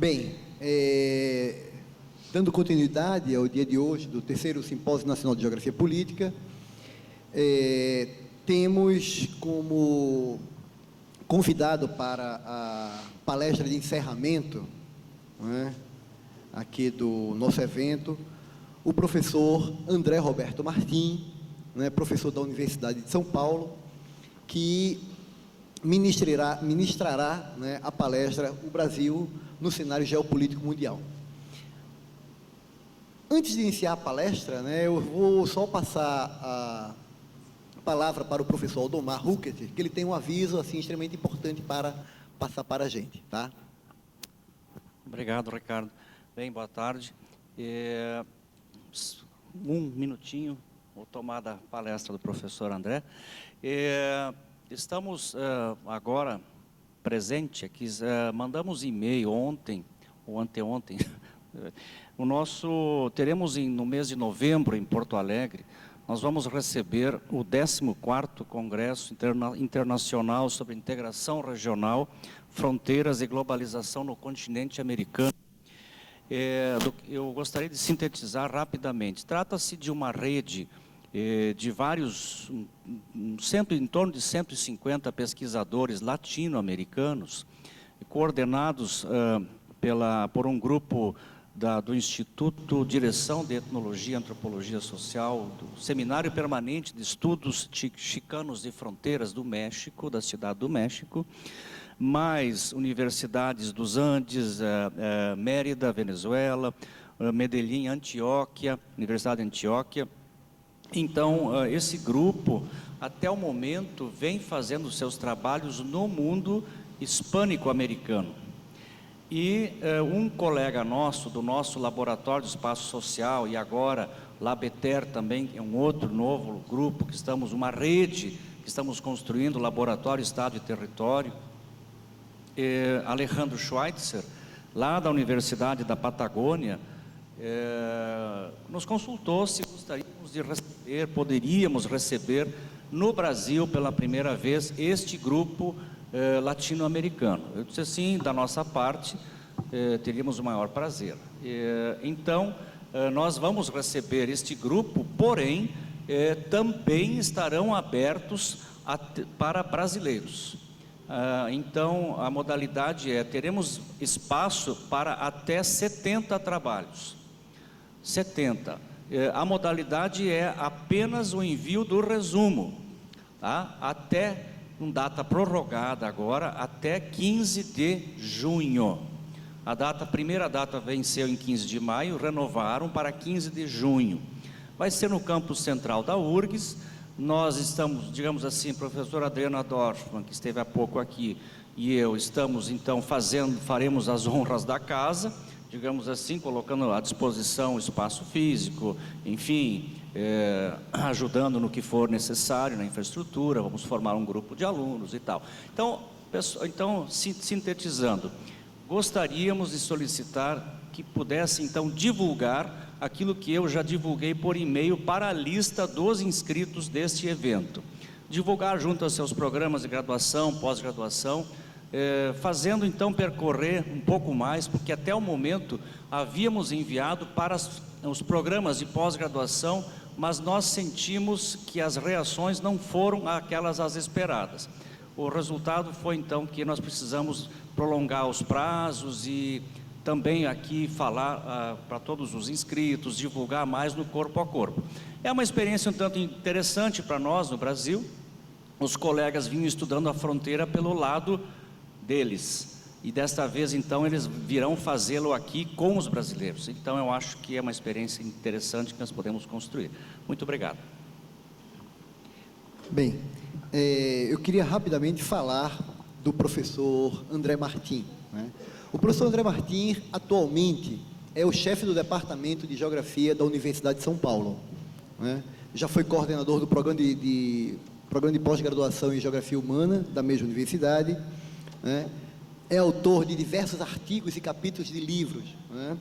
Bem, dando continuidade ao dia de hoje do terceiro Simpósio Nacional de Geografia Política, temos como convidado para a palestra de encerramento, né, aqui do nosso evento, o professor André Roberto Martim, né, professor da Universidade de São Paulo, que ministrará, né, a palestra O Brasil no cenário geopolítico mundial. Antes de iniciar a palestra, né, eu vou só passar a palavra para o professor Aldomar Huckert, que ele tem um aviso assim, extremamente importante para passar para a gente. Tá? Obrigado, Ricardo. Bem, boa tarde. Um minutinho, vou tomar da palestra do professor André. Estamos agora presente aqui, mandamos e-mail ontem, ou anteontem, teremos no mês de novembro em Porto Alegre, nós vamos receber o 14º Congresso Internacional sobre Integração Regional, Fronteiras e Globalização no Continente Americano. Eu gostaria de sintetizar rapidamente. Trata-se de uma rede de vários, em torno de 150 pesquisadores latino-americanos, coordenados por um grupo do Instituto Direção de Etnologia e Antropologia Social, do Seminário Permanente de Estudos Chicanos de Fronteiras do México, da Cidade do México, mais universidades dos Andes, Mérida, Venezuela, Medellín, Antioquia, Universidade de Antioquia. Então, esse grupo, até o momento, vem fazendo seus trabalhos no mundo hispânico-americano. E um colega nosso, do nosso Laboratório de Espaço Social, e agora Labeter também, é um outro novo grupo, uma rede que estamos construindo, Laboratório Estado e Território, Alejandro Schweitzer, lá da Universidade da Patagônia, nos consultou se gostaríamos de receber, poderíamos receber no Brasil pela primeira vez este grupo latino-americano. Eu disse assim, da nossa parte, teríamos o maior prazer. Então, nós vamos receber este grupo, porém, também estarão abertos para brasileiros. Então, a modalidade teremos espaço para até 70 trabalhos. 70. A modalidade é apenas o envio do resumo, tá? Até, com data prorrogada agora, até 15 de junho. A primeira data venceu em 15 de maio, renovaram para 15 de junho. Vai ser no campus central da URGS. Nós estamos, digamos assim, professor Adriana Dorfman, que esteve há pouco aqui, e eu estamos então faremos as honras da casa, digamos assim, colocando à disposição o espaço físico, enfim, ajudando no que for necessário na infraestrutura, vamos formar um grupo de alunos e tal. Então, sintetizando, gostaríamos de solicitar que pudesse então divulgar aquilo que eu já divulguei por e-mail para a lista dos inscritos deste evento. Divulgar junto aos seus programas de graduação, pós-graduação, fazendo então percorrer um pouco mais, porque até o momento havíamos enviado para os programas de pós-graduação, mas nós sentimos que as reações não foram aquelas as esperadas. O resultado foi então que nós precisamos prolongar os prazos e também aqui falar para todos os inscritos, divulgar mais no corpo a corpo. É uma experiência um tanto interessante para nós no Brasil. Os colegas vinham estudando a fronteira pelo lado deles, e desta vez então eles virão fazê-lo aqui com os brasileiros. Então eu acho que é uma experiência interessante que nós podemos construir. Muito obrigado. Bem, eu queria rapidamente falar do professor André Martim, né? O professor André Martim, atualmente, é o chefe do Departamento de Geografia da Universidade de São Paulo, né? Já foi coordenador do programa de pós-graduação em Geografia Humana da mesma universidade, né? É autor de diversos artigos e capítulos de livros, né,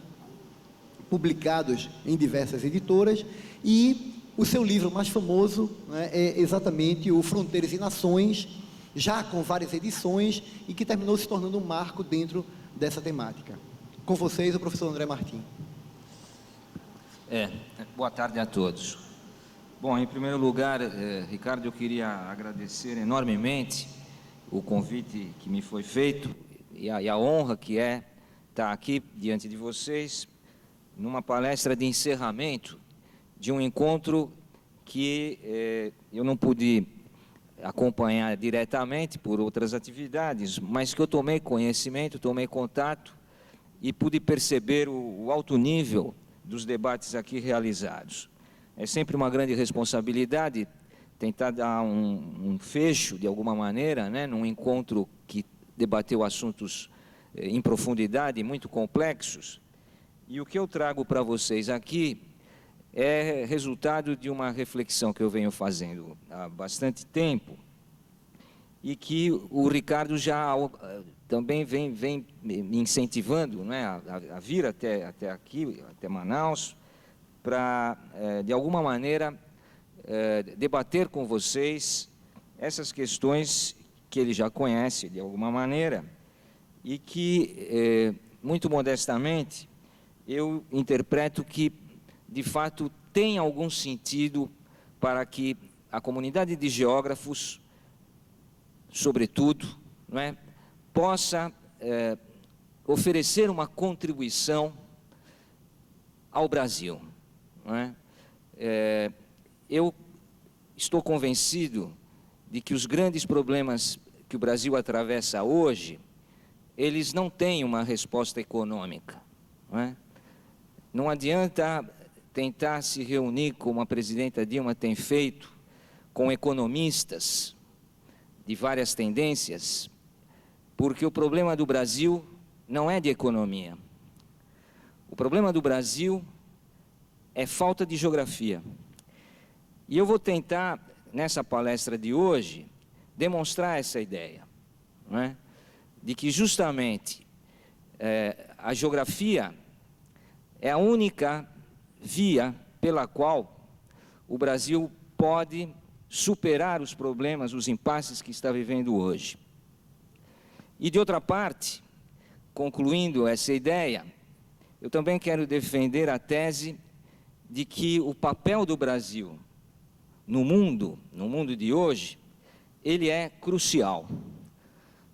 publicados em diversas editoras, e o seu livro mais famoso, né, é exatamente o Fronteiras e Nações, já com várias edições, e que terminou se tornando um marco dentro dessa temática. Com vocês, o professor André Martim. Boa tarde a todos. Bom, em primeiro lugar, Ricardo, eu queria agradecer enormemente o convite que me foi feito e a honra que é estar aqui diante de vocês numa palestra de encerramento de um encontro que eu não pude acompanhar diretamente por outras atividades, mas que eu tomei conhecimento, tomei contato e pude perceber o alto nível dos debates aqui realizados. É sempre uma grande responsabilidade tentar dar um fecho, de alguma maneira, né, num encontro que debateu assuntos em profundidade, muito complexos. E o que eu trago para vocês aqui é resultado de uma reflexão que eu venho fazendo há bastante tempo e que o Ricardo já também vem me incentivando, né, a vir até aqui, até Manaus, para, de alguma maneira, debater com vocês essas questões que ele já conhece, de alguma maneira, e que, muito modestamente, eu interpreto que, de fato, tem algum sentido para que a comunidade de geógrafos, sobretudo, não é, possa oferecer uma contribuição ao Brasil. Não é? Eu estou convencido de que os grandes problemas que o Brasil atravessa hoje, eles não têm uma resposta econômica. Não é? Não adianta tentar se reunir, como a presidenta Dilma tem feito, com economistas de várias tendências, porque o problema do Brasil não é de economia. O problema do Brasil é falta de geografia. E eu vou tentar, nessa palestra de hoje, demonstrar essa ideia, não é? De que justamente a geografia é a única via pela qual o Brasil pode superar os problemas, os impasses que está vivendo hoje. E, de outra parte, concluindo essa ideia, eu também quero defender a tese de que o papel do Brasil no mundo de hoje, ele é crucial,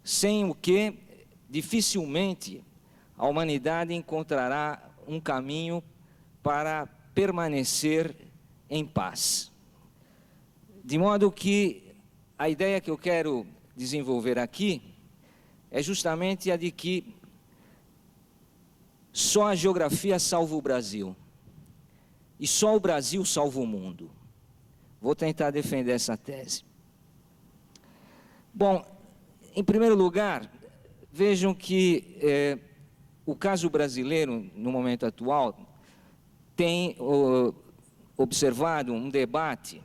sem o que dificilmente a humanidade encontrará um caminho para permanecer em paz. De modo que a ideia que eu quero desenvolver aqui é justamente a de que só a geografia salva o Brasil e só o Brasil salva o mundo. Vou tentar defender essa tese. Bom, em primeiro lugar, vejam que o caso brasileiro, no momento atual, tem observado um debate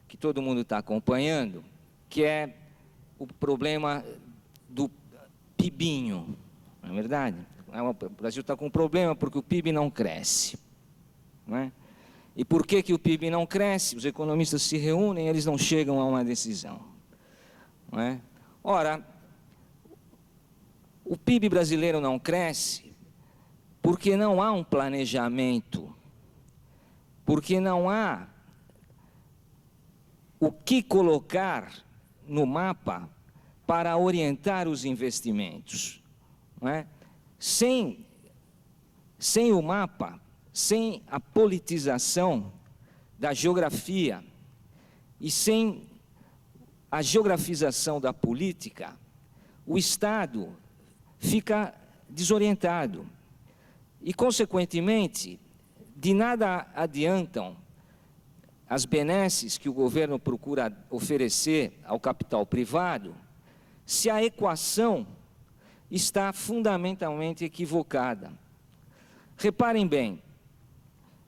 que todo mundo está acompanhando, que é o problema do PIBinho, não é verdade? O Brasil está com um problema porque o PIB não cresce, não é? E por que o PIB não cresce? Os economistas se reúnem e eles não chegam a uma decisão, não é? Ora, o PIB brasileiro não cresce porque não há um planejamento, porque não há o que colocar no mapa para orientar os investimentos, não é? Sem o mapa, sem a politização da geografia e sem a geografização da política, o Estado fica desorientado e, consequentemente, de nada adiantam as benesses que o governo procura oferecer ao capital privado se a equação está fundamentalmente equivocada. Reparem bem,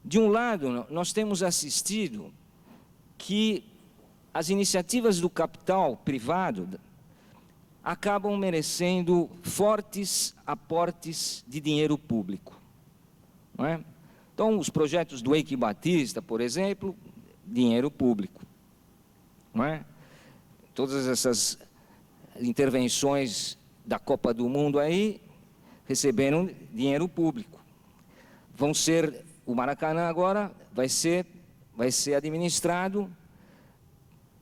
de um lado, nós temos assistido que as iniciativas do capital privado acabam merecendo fortes aportes de dinheiro público, não é? Então, os projetos do Eike Batista, por exemplo, dinheiro público, não é? Todas essas intervenções da Copa do Mundo aí recebendo dinheiro público. O Maracanã agora vai ser administrado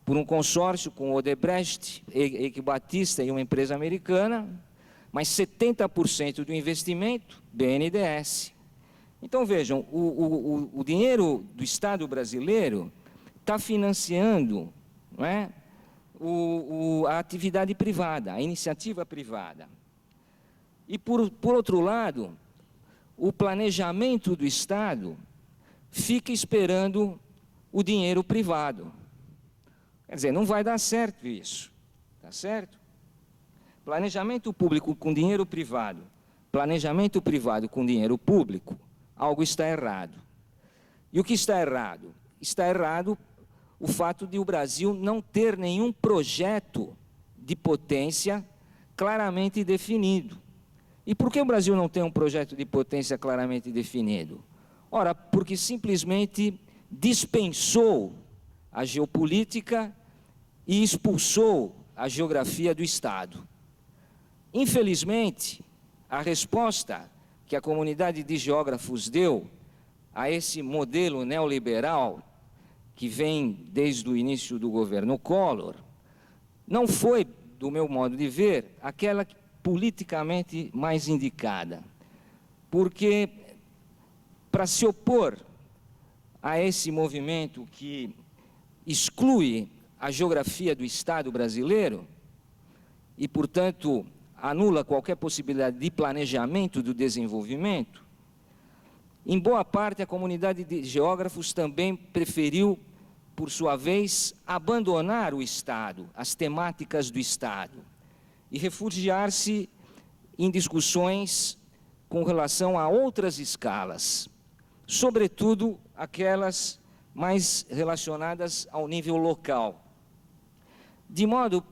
por um consórcio com Odebrecht, Eike Batista e uma empresa americana, mas 70% do investimento, BNDES. Então, vejam, o dinheiro do Estado brasileiro está financiando, não é, a atividade privada, a iniciativa privada. E, por outro lado, o planejamento do Estado fica esperando o dinheiro privado. Quer dizer, não vai dar certo isso, tá certo? Planejamento público com dinheiro privado, planejamento privado com dinheiro público, algo está errado. E o que está errado? Está errado o fato de o Brasil não ter nenhum projeto de potência claramente definido. E por que o Brasil não tem um projeto de potência claramente definido? Ora, porque simplesmente dispensou a geopolítica e expulsou a geografia do Estado. Infelizmente, a resposta que a comunidade de geógrafos deu a esse modelo neoliberal, que vem desde o início do governo Collor, não foi, do meu modo de ver, aquela politicamente mais indicada. Porque, para se opor a esse movimento que exclui a geografia do Estado brasileiro e, portanto, anula qualquer possibilidade de planejamento do desenvolvimento, em boa parte a comunidade de geógrafos também preferiu, por sua vez, abandonar o Estado, as temáticas do Estado, e refugiar-se em discussões com relação a outras escalas, sobretudo aquelas mais relacionadas ao nível local. De modo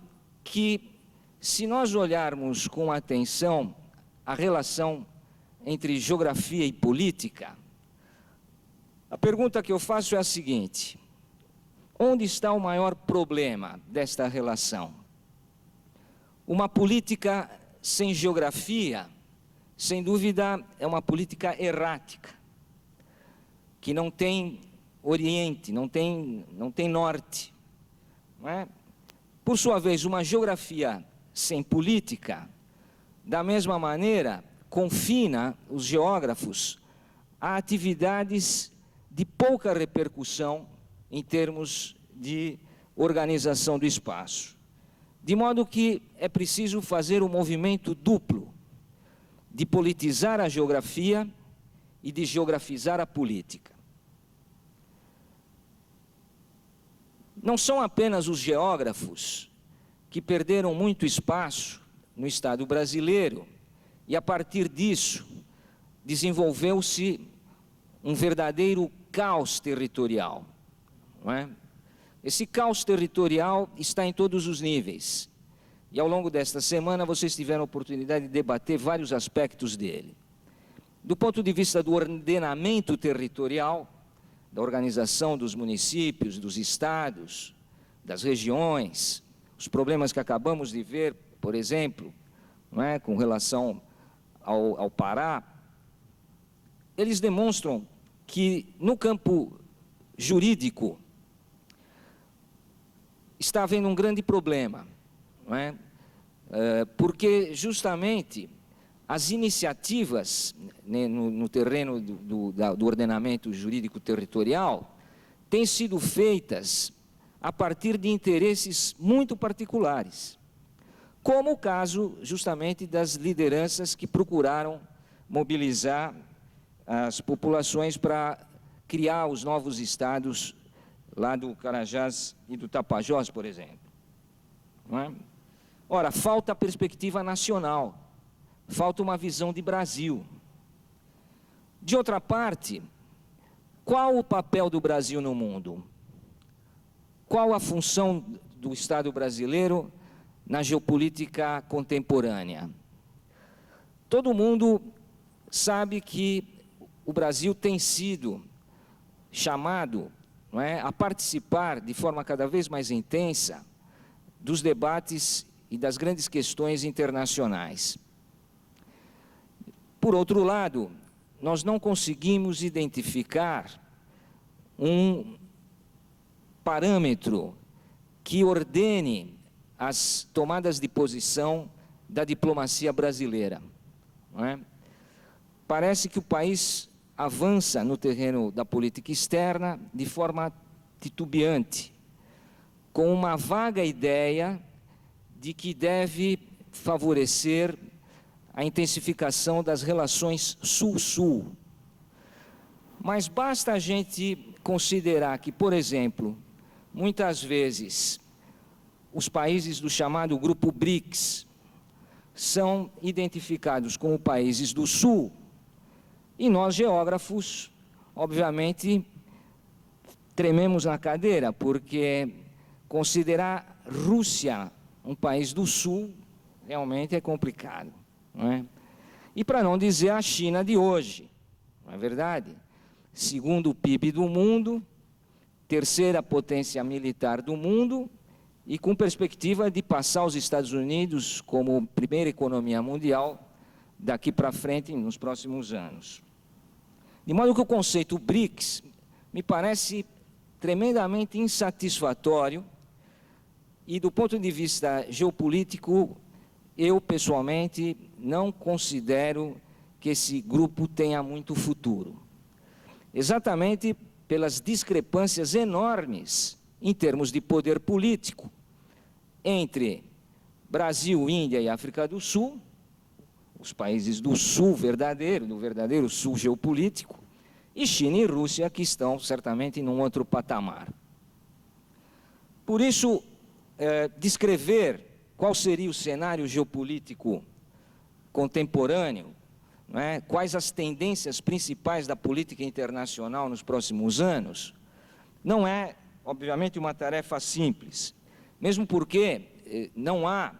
que, se nós olharmos com atenção a relação entre geografia e política, a pergunta que eu faço é a seguinte: onde está o maior problema desta relação? Uma política sem geografia, sem dúvida, é uma política errática, que não tem oriente, não tem norte, não é? Por sua vez, uma geografia sem política, da mesma maneira, confina os geógrafos a atividades de pouca repercussão em termos de organização do espaço. De modo que é preciso fazer um movimento duplo, de politizar a geografia e de geografizar a política. Não são apenas os geógrafos que perderam muito espaço no Estado brasileiro e, a partir disso, desenvolveu-se um verdadeiro caos territorial, não é? Esse caos territorial está em todos os níveis. E, ao longo desta semana, vocês tiveram a oportunidade de debater vários aspectos dele. Do ponto de vista do ordenamento territorial, da organização dos municípios, dos estados, das regiões, os problemas que acabamos de ver, por exemplo, não é, com relação ao Pará, eles demonstram que, no campo jurídico, está havendo um grande problema, não é? Porque, justamente, as iniciativas no terreno do ordenamento jurídico territorial têm sido feitas a partir de interesses muito particulares, como o caso, justamente, das lideranças que procuraram mobilizar as populações para criar os novos estados lá do Carajás e do Tapajós, por exemplo. Não é? Ora, falta a perspectiva nacional. Falta uma visão de Brasil. De outra parte, qual o papel do Brasil no mundo? Qual a função do Estado brasileiro na geopolítica contemporânea? Todo mundo sabe que o Brasil tem sido chamado, não é, a participar de forma cada vez mais intensa dos debates e das grandes questões internacionais. por outro lado, nós não conseguimos identificar um parâmetro que ordene as tomadas de posição da diplomacia brasileira, não é? Parece que o país avança no terreno da política externa de forma titubeante, com uma vaga ideia de que deve favorecer a intensificação das relações Sul-Sul. Mas basta a gente considerar que, por exemplo, muitas vezes os países do chamado Grupo BRICS são identificados como países do Sul, e nós, geógrafos, obviamente, trememos na cadeira, porque considerar Rússia um país do Sul realmente é complicado, não é? E para não dizer a China de hoje, não é verdade? Segundo o PIB do mundo, terceira potência militar do mundo, e com perspectiva de passar os Estados Unidos como primeira economia mundial daqui para frente nos próximos anos. De modo que o conceito BRICS me parece tremendamente insatisfatório e, do ponto de vista geopolítico, eu, pessoalmente, não considero que esse grupo tenha muito futuro. Exatamente pelas discrepâncias enormes em termos de poder político entre Brasil, Índia e África do Sul, os países do Sul verdadeiro, do verdadeiro Sul geopolítico, e China e Rússia, que estão certamente num outro patamar. Por isso, descrever qual seria o cenário geopolítico contemporâneo, não é? Quais as tendências principais da política internacional nos próximos anos, não é, obviamente, uma tarefa simples, mesmo porque não há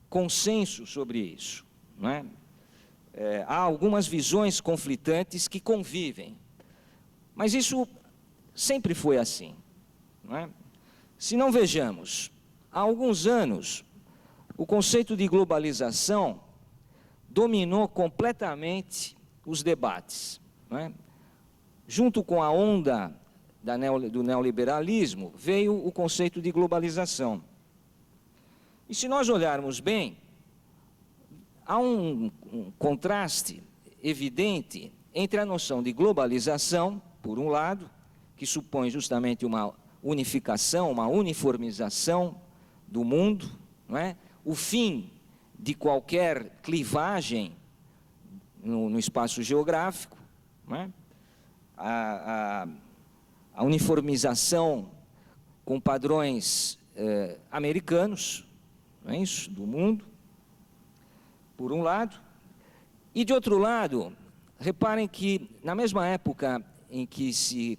consenso sobre isso, não é? Há algumas visões conflitantes que convivem, mas isso sempre foi assim, não é? Se não vejamos, há alguns anos, o conceito de globalização dominou completamente os debates, não é? Junto com a onda do neoliberalismo, veio o conceito de globalização. E se nós olharmos bem, há um contraste evidente entre a noção de globalização, por um lado, que supõe justamente uma unificação, uma uniformização do mundo, não é? O fim de qualquer clivagem no espaço geográfico, não é? A uniformização com padrões americanos, não é isso, do mundo, por um lado. E, de outro lado, reparem que, na mesma época em que se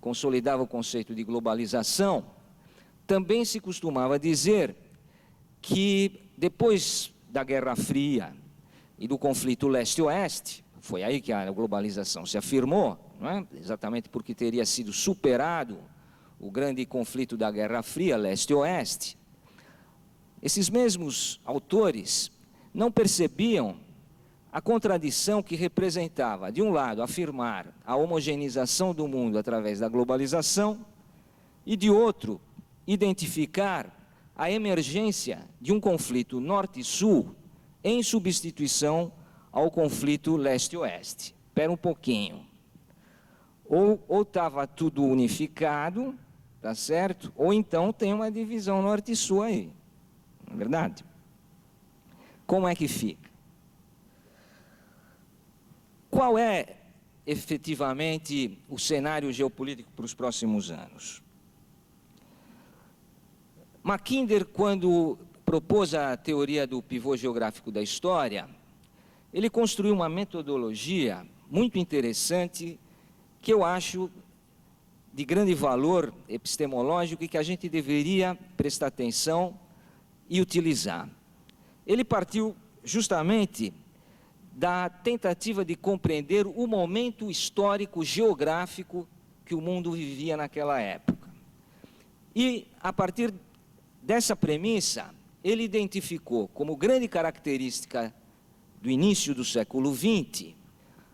consolidava o conceito de globalização, também se costumava dizer que, depois da Guerra Fria e do conflito leste-oeste, foi aí que a globalização se afirmou, não é? Exatamente porque teria sido superado o grande conflito da Guerra Fria, leste-oeste. Esses mesmos autores não percebiam a contradição que representava, de um lado, afirmar a homogeneização do mundo através da globalização, e, de outro, identificar a emergência de um conflito norte-sul em substituição ao conflito leste-oeste. Espera um pouquinho. Ou estava tudo unificado, tá certo? Ou então tem uma divisão norte-sul aí. Não é verdade? Como é que fica? Qual é, efetivamente, o cenário geopolítico para os próximos anos? Mackinder, quando propôs a teoria do pivô geográfico da história, ele construiu uma metodologia muito interessante que eu acho de grande valor epistemológico e que a gente deveria prestar atenção e utilizar. Ele partiu justamente da tentativa de compreender o momento histórico geográfico que o mundo vivia naquela época. E, a partir dessa premissa, ele identificou como grande característica do início do século XX,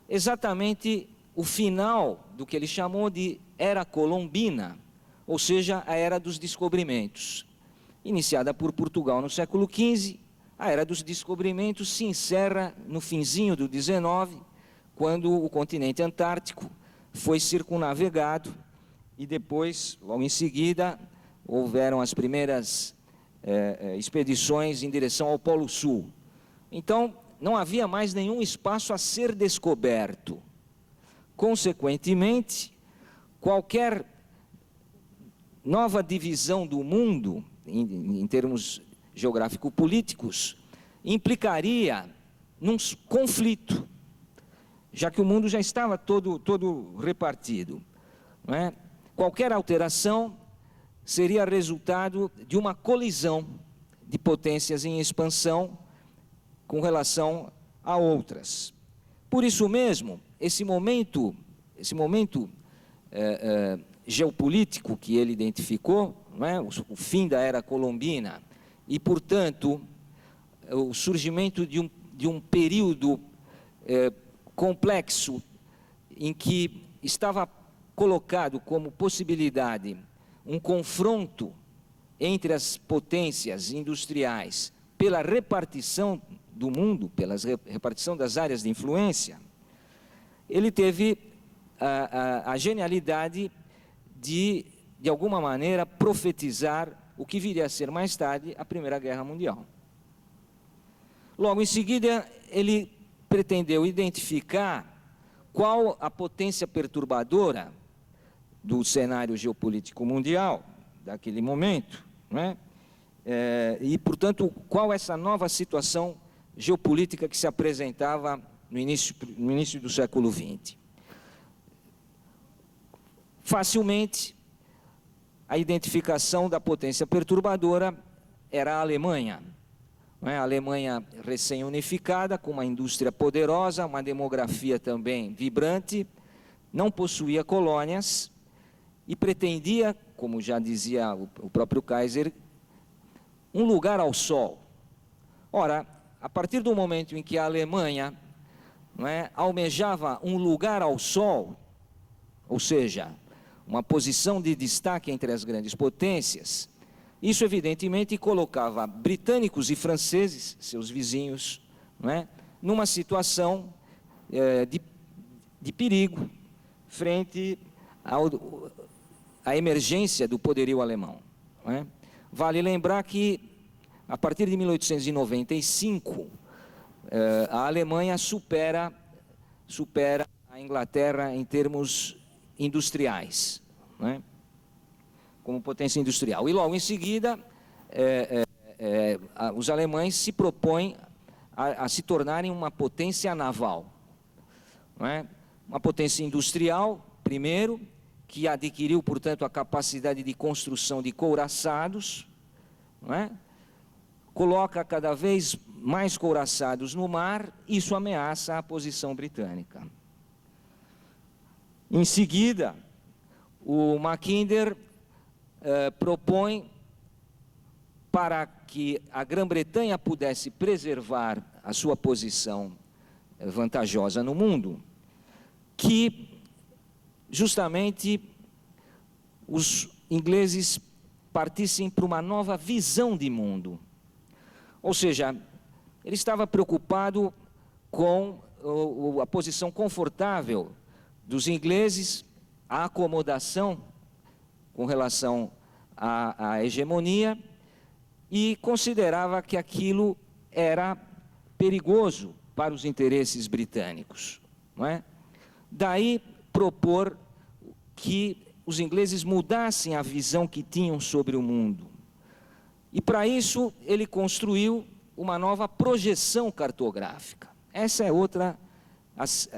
exatamente o final do que ele chamou de Era Colombina, ou seja, a Era dos Descobrimentos. Iniciada por Portugal no século XV, a Era dos Descobrimentos se encerra no finzinho do XIX, quando o continente antártico foi circunnavegado e depois, logo em seguida, houveram as primeiras expedições em direção ao Polo Sul. Então, não havia mais nenhum espaço a ser descoberto. Consequentemente, qualquer nova divisão do mundo, em termos geográfico-políticos, implicaria num conflito, já que o mundo já estava todo repartido, não é? Qualquer alteração seria resultado de uma colisão de potências em expansão com relação a outras. Por isso mesmo, esse momento geopolítico que ele identificou, não é? O fim da Era Colombina e, portanto, o surgimento de um período complexo em que estava colocado como possibilidade um confronto entre as potências industriais pela repartição do mundo, pela repartição das áreas de influência, ele teve a genialidade de alguma maneira, profetizar o que viria a ser mais tarde a Primeira Guerra Mundial. Logo em seguida, ele pretendeu identificar qual a potência perturbadora do cenário geopolítico mundial daquele momento, não é? E, portanto, qual essa nova situação geopolítica que se apresentava no início do século XX. Facilmente, a identificação da potência perturbadora era a Alemanha. Não é? A Alemanha recém-unificada, com uma indústria poderosa, uma demografia também vibrante, não possuía colônias e pretendia, como já dizia o próprio Kaiser, um lugar ao sol. Ora, a partir do momento em que a Alemanha, não é, almejava um lugar ao sol, ou seja, uma posição de destaque entre as grandes potências, isso evidentemente colocava britânicos e franceses, seus vizinhos, não é, numa situação de perigo frente à emergência do poderio alemão. Não é? Vale lembrar que, a partir de 1895, a Alemanha supera a Inglaterra em termos industriais, não é? Como potência industrial. E logo em seguida, os alemães se propõem a se tornarem uma potência naval, não é? Uma potência industrial, primeiro, que adquiriu, portanto, a capacidade de construção de couraçados, não é? Coloca cada vez mais couraçados no mar, isso ameaça a posição britânica. Em seguida, o Mackinder propõe, para que a Grã-Bretanha pudesse preservar a sua posição vantajosa no mundo, que justamente os ingleses partissem para uma nova visão de mundo. Ou seja, ele estava preocupado com a posição confortável dos ingleses, a acomodação com relação à hegemonia, e considerava que aquilo era perigoso para os interesses britânicos, não é? Daí propor que os ingleses mudassem a visão que tinham sobre o mundo. E para isso ele construiu uma nova projeção cartográfica. Essa é outra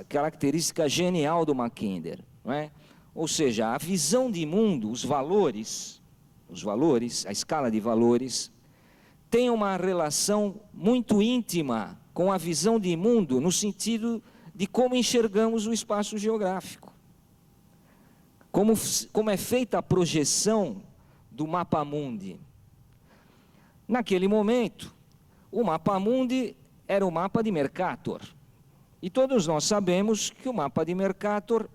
característica genial do Mackinder, não é? Ou seja, a visão de mundo, os valores, a escala de valores, tem uma relação muito íntima com a visão de mundo no sentido de como enxergamos o espaço geográfico. Como é feita a projeção do mapa mundi. Naquele momento, o mapa mundi era o mapa de Mercator. E todos nós sabemos que o mapa de Mercator,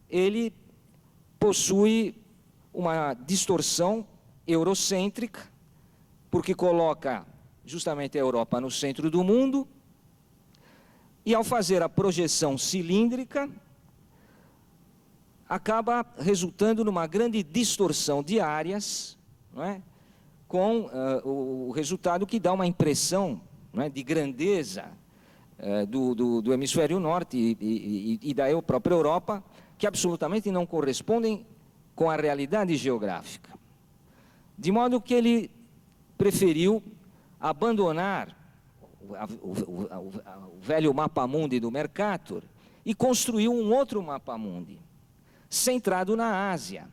ele possui uma distorção eurocêntrica, porque coloca justamente a Europa no centro do mundo, e ao fazer a projeção cilíndrica, acaba resultando numa grande distorção de áreas, não é? Com o resultado que dá uma impressão, não é, de grandeza do hemisfério norte e da própria Europa, que absolutamente não correspondem com a realidade geográfica. De modo que ele preferiu abandonar o velho mapa-mundi do Mercator e construiu um outro mapa-mundi, centrado na Ásia.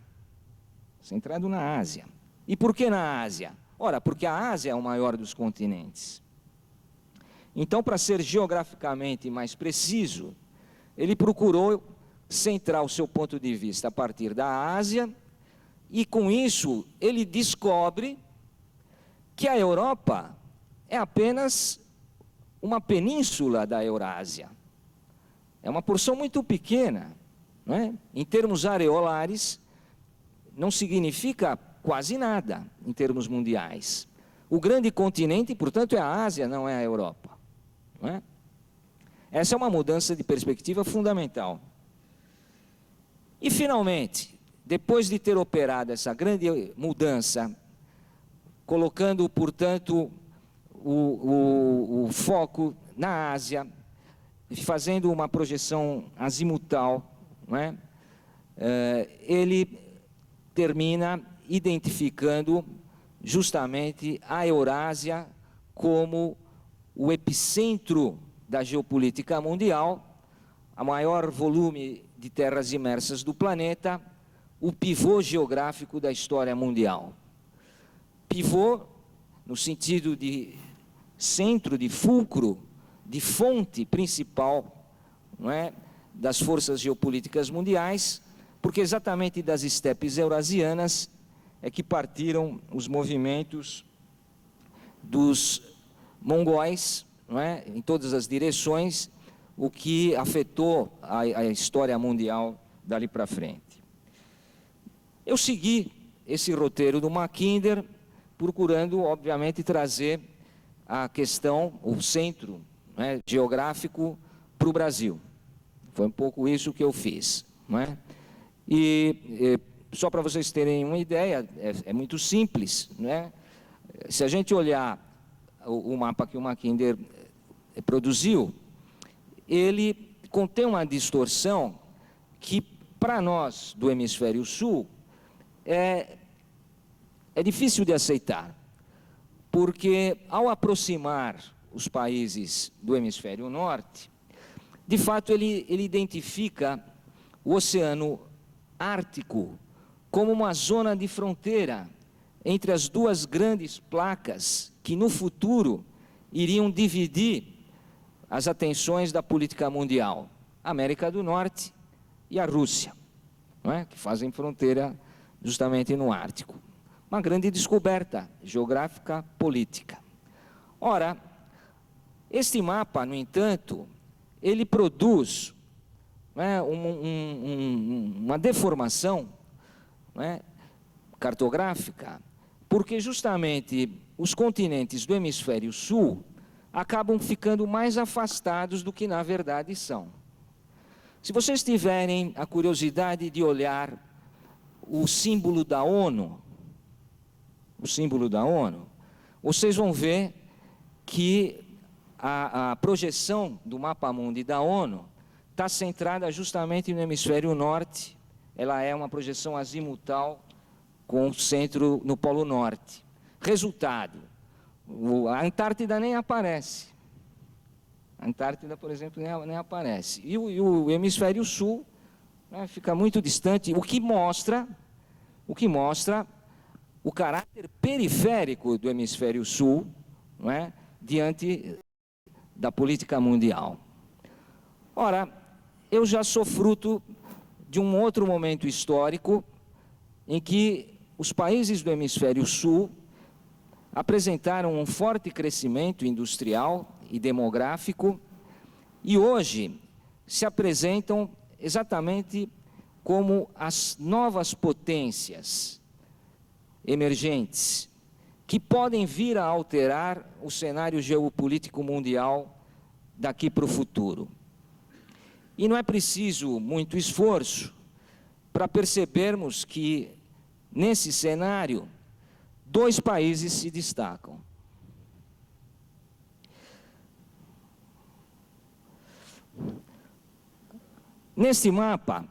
Centrado na Ásia. E por que na Ásia? Ora, porque a Ásia é o maior dos continentes. Então, para ser geograficamente mais preciso, ele procurou centrar o seu ponto de vista a partir da Ásia, e com isso ele descobre que a Europa é apenas uma península da Eurásia. É uma porção muito pequena, não é? Em termos areolares, não significa quase nada em termos mundiais. O grande continente, portanto, é a Ásia, não é a Europa. Não é? Essa é uma mudança de perspectiva fundamental. E, finalmente, depois de ter operado essa grande mudança, colocando, portanto, o foco na Ásia, fazendo uma projeção azimutal, não é? Ele termina identificando justamente a Eurásia como o epicentro da geopolítica mundial, a maior volume de terras imersas do planeta, o pivô geográfico da história mundial. Pivô no sentido de centro, de fulcro, de fonte principal, não é, das forças geopolíticas mundiais, porque exatamente das estepes eurasianas é que partiram os movimentos dos mongóis, não é, em todas as direções, o que afetou a história mundial dali para frente. Eu segui esse roteiro do Mackinder, procurando, obviamente, trazer a questão, o centro, não é, geográfico para o Brasil. Foi um pouco isso que eu fiz. Não é? E só para vocês terem uma ideia, é muito simples. Não é? Se a gente olhar o mapa que o Mackinder produziu, ele contém uma distorção que, para nós do hemisfério sul, é difícil de aceitar, porque ao aproximar os países do hemisfério norte, de fato ele identifica o Oceano Ártico como uma zona de fronteira entre as duas grandes placas que no futuro iriam dividir as atenções da política mundial, a América do Norte e a Rússia, não é? Que fazem fronteira justamente no Ártico. Uma grande descoberta geográfica política. Ora, este mapa, no entanto, ele produz, não é, uma deformação, não é, cartográfica, porque justamente os continentes do hemisfério sul acabam ficando mais afastados do que na verdade são. Se vocês tiverem a curiosidade de olhar o símbolo da ONU, vocês vão ver que a projeção do mapa-mundi da ONU está centrada justamente no hemisfério norte. Ela é uma projeção azimutal com o centro no Polo Norte. Resultado, a Antártida nem aparece. A Antártida, por exemplo, nem aparece. E o hemisfério sul, né, fica muito distante, o que mostra o caráter periférico do hemisfério sul, não é, diante da política mundial. Ora, eu já sou fruto de um outro momento histórico em que os países do hemisfério sul apresentaram um forte crescimento industrial e demográfico, e hoje se apresentam exatamente como as novas potências emergentes que podem vir a alterar o cenário geopolítico mundial daqui para o futuro. E não é preciso muito esforço para percebermos que, nesse cenário, dois países se destacam. Neste mapa,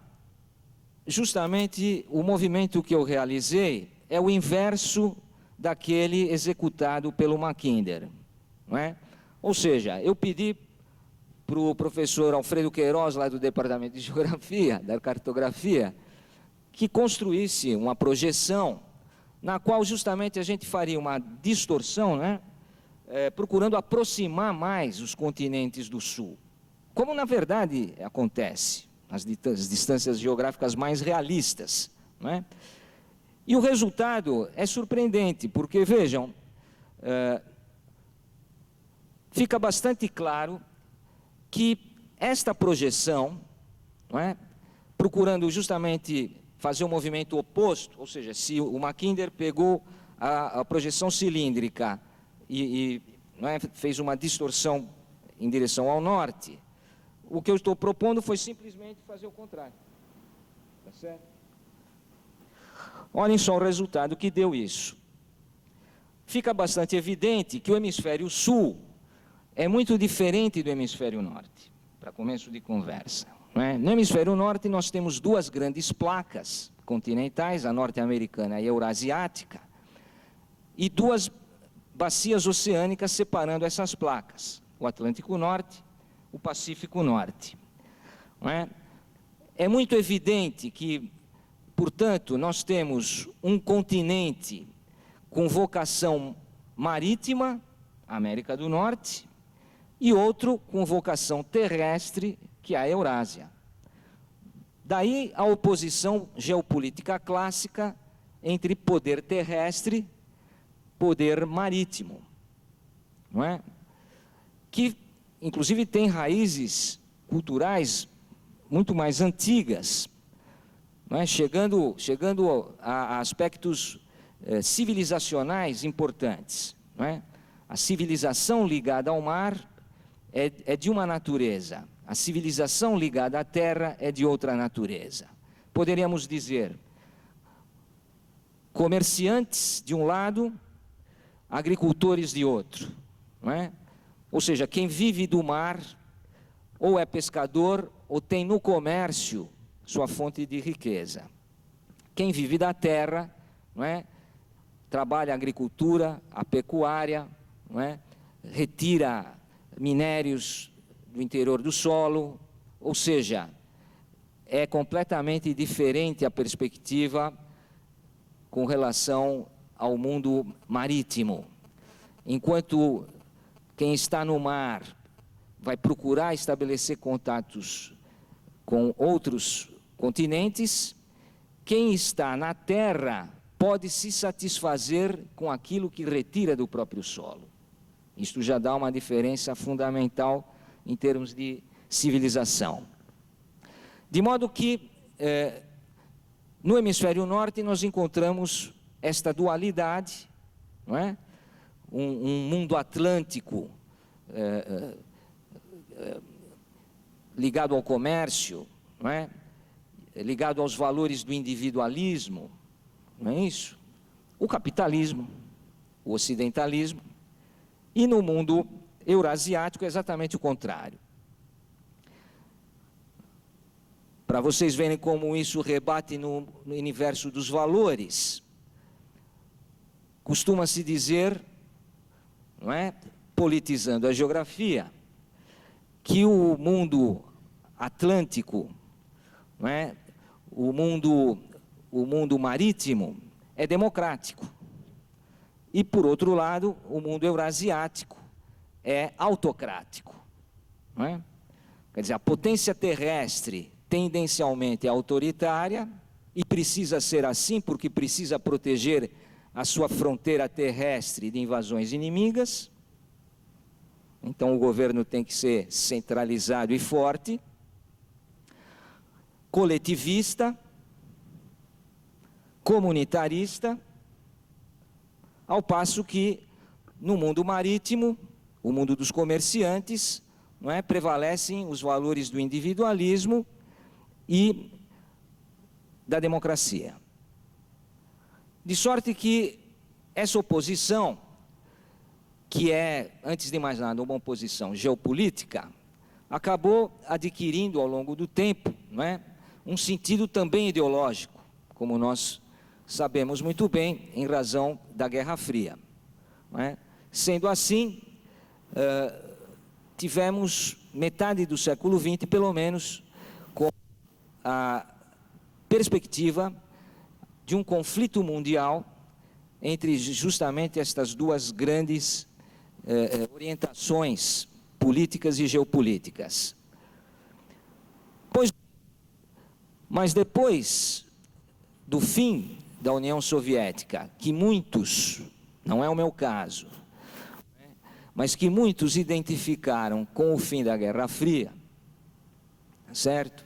justamente o movimento que eu realizei é o inverso daquele executado pelo Mackinder, não é? Ou seja, eu pedi para o professor Alfredo Queiroz, lá do Departamento de Geografia, da Cartografia, que construísse uma projeção na qual justamente a gente faria uma distorção, né? Procurando aproximar mais os continentes do Sul, como na verdade acontece, as distâncias geográficas mais realistas, não é? E o resultado é surpreendente, porque, vejam, fica bastante claro que esta projeção, não é, procurando justamente fazer um movimento oposto, ou seja, se o Mackinder pegou a projeção cilíndrica não é, fez uma distorção em direção ao norte, o que eu estou propondo foi simplesmente fazer o contrário. Tá certo? Olhem só o resultado que deu isso. Fica bastante evidente que o hemisfério sul é muito diferente do hemisfério norte, para começo de conversa. Não é? No hemisfério norte nós temos duas grandes placas continentais, a norte-americana e a eurasiática, e duas bacias oceânicas separando essas placas, o Atlântico Norte, o Pacífico Norte. Não é? É muito evidente que, portanto, nós temos um continente com vocação marítima, América do Norte, e outro com vocação terrestre, que é a Eurásia. Daí a oposição geopolítica clássica entre poder terrestre e poder marítimo, não é? Que, inclusive, tem raízes culturais muito mais antigas, não é? Chegando a aspectos civilizacionais importantes, não é? A civilização ligada ao mar é de uma natureza, a civilização ligada à terra é de outra natureza. Poderíamos dizer, comerciantes de um lado, agricultores de outro, não é? Ou seja, quem vive do mar ou é pescador ou tem no comércio sua fonte de riqueza. Quem vive da terra, não é? Trabalha a agricultura, a pecuária, não é? Retira minérios do interior do solo, ou seja, é completamente diferente a perspectiva com relação ao mundo marítimo. Enquanto quem está no mar vai procurar estabelecer contatos com outros continentes, quem está na terra pode se satisfazer com aquilo que retira do próprio solo. Isto já dá uma diferença fundamental em termos de civilização. De modo que, no hemisfério norte, nós encontramos esta dualidade, não é? Um mundo atlântico ligado ao comércio, não é? Ligado aos valores do individualismo, não é isso? O capitalismo, o ocidentalismo, e no mundo eurasiático é exatamente o contrário. Para vocês verem como isso rebate no universo dos valores, costuma-se dizer, não é, politizando a geografia, que o mundo atlântico, não é, o mundo marítimo é democrático. E, por outro lado, o mundo eurasiático é autocrático. Não é? Quer dizer, a potência terrestre tendencialmente é autoritária e precisa ser assim porque precisa proteger a sua fronteira terrestre de invasões inimigas. Então, o governo tem que ser centralizado e forte, coletivista, comunitarista, ao passo que, no mundo marítimo, o mundo dos comerciantes, não é, prevalecem os valores do individualismo e da democracia. De sorte que essa oposição, que é, antes de mais nada, uma oposição geopolítica, acabou adquirindo ao longo do tempo, não é, um sentido também ideológico, como nós sabemos muito bem, em razão da Guerra Fria. Não é? Sendo assim, tivemos metade do século XX, pelo menos, com a perspectiva de um conflito mundial entre justamente estas duas grandes orientações políticas e geopolíticas. Mas depois do fim da União Soviética, que muitos, não é o meu caso, mas que muitos identificaram com o fim da Guerra Fria, certo?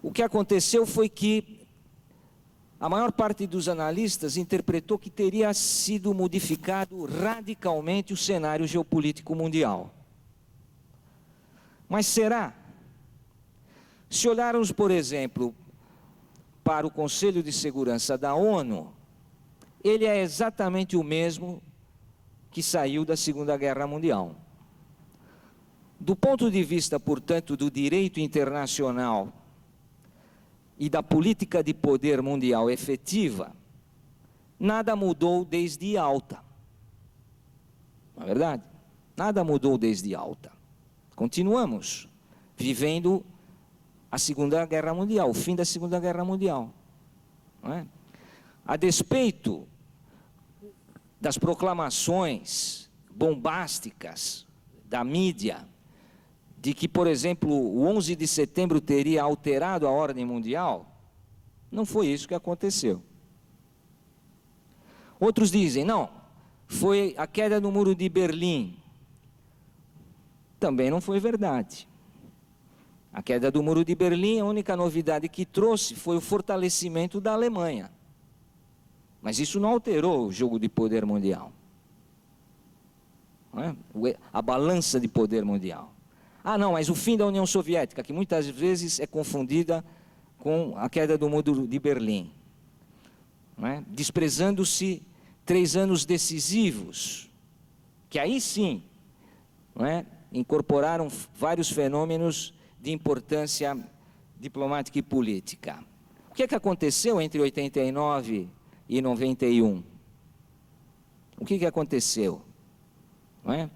O que aconteceu foi que a maior parte dos analistas interpretou que teria sido modificado radicalmente o cenário geopolítico mundial. Mas será? Se olharmos, por exemplo, para o Conselho de Segurança da ONU, ele é exatamente o mesmo que saiu da Segunda Guerra Mundial. Do ponto de vista, portanto, do direito internacional e da política de poder mundial efetiva, nada mudou desde alta. Não é verdade? Nada mudou desde alta. Continuamos vivendo a Segunda Guerra Mundial, o fim da Segunda Guerra Mundial. Não é? A despeito das proclamações bombásticas da mídia, de que, por exemplo, o 11 de setembro teria alterado a ordem mundial, não foi isso que aconteceu. Outros dizem, não, foi a queda do Muro de Berlim. Também não foi verdade. A queda do Muro de Berlim, a única novidade que trouxe foi o fortalecimento da Alemanha. Mas isso não alterou o jogo de poder mundial. Não é? A balança de poder mundial. Ah, não, mas o fim da União Soviética, que muitas vezes é confundida com a queda do Muro de Berlim. Não é? Desprezando-se 3 anos decisivos, que aí sim, não é? Incorporaram vários fenômenos de importância diplomática e política. O que é que aconteceu entre 89 e 91? O que aconteceu? Não é?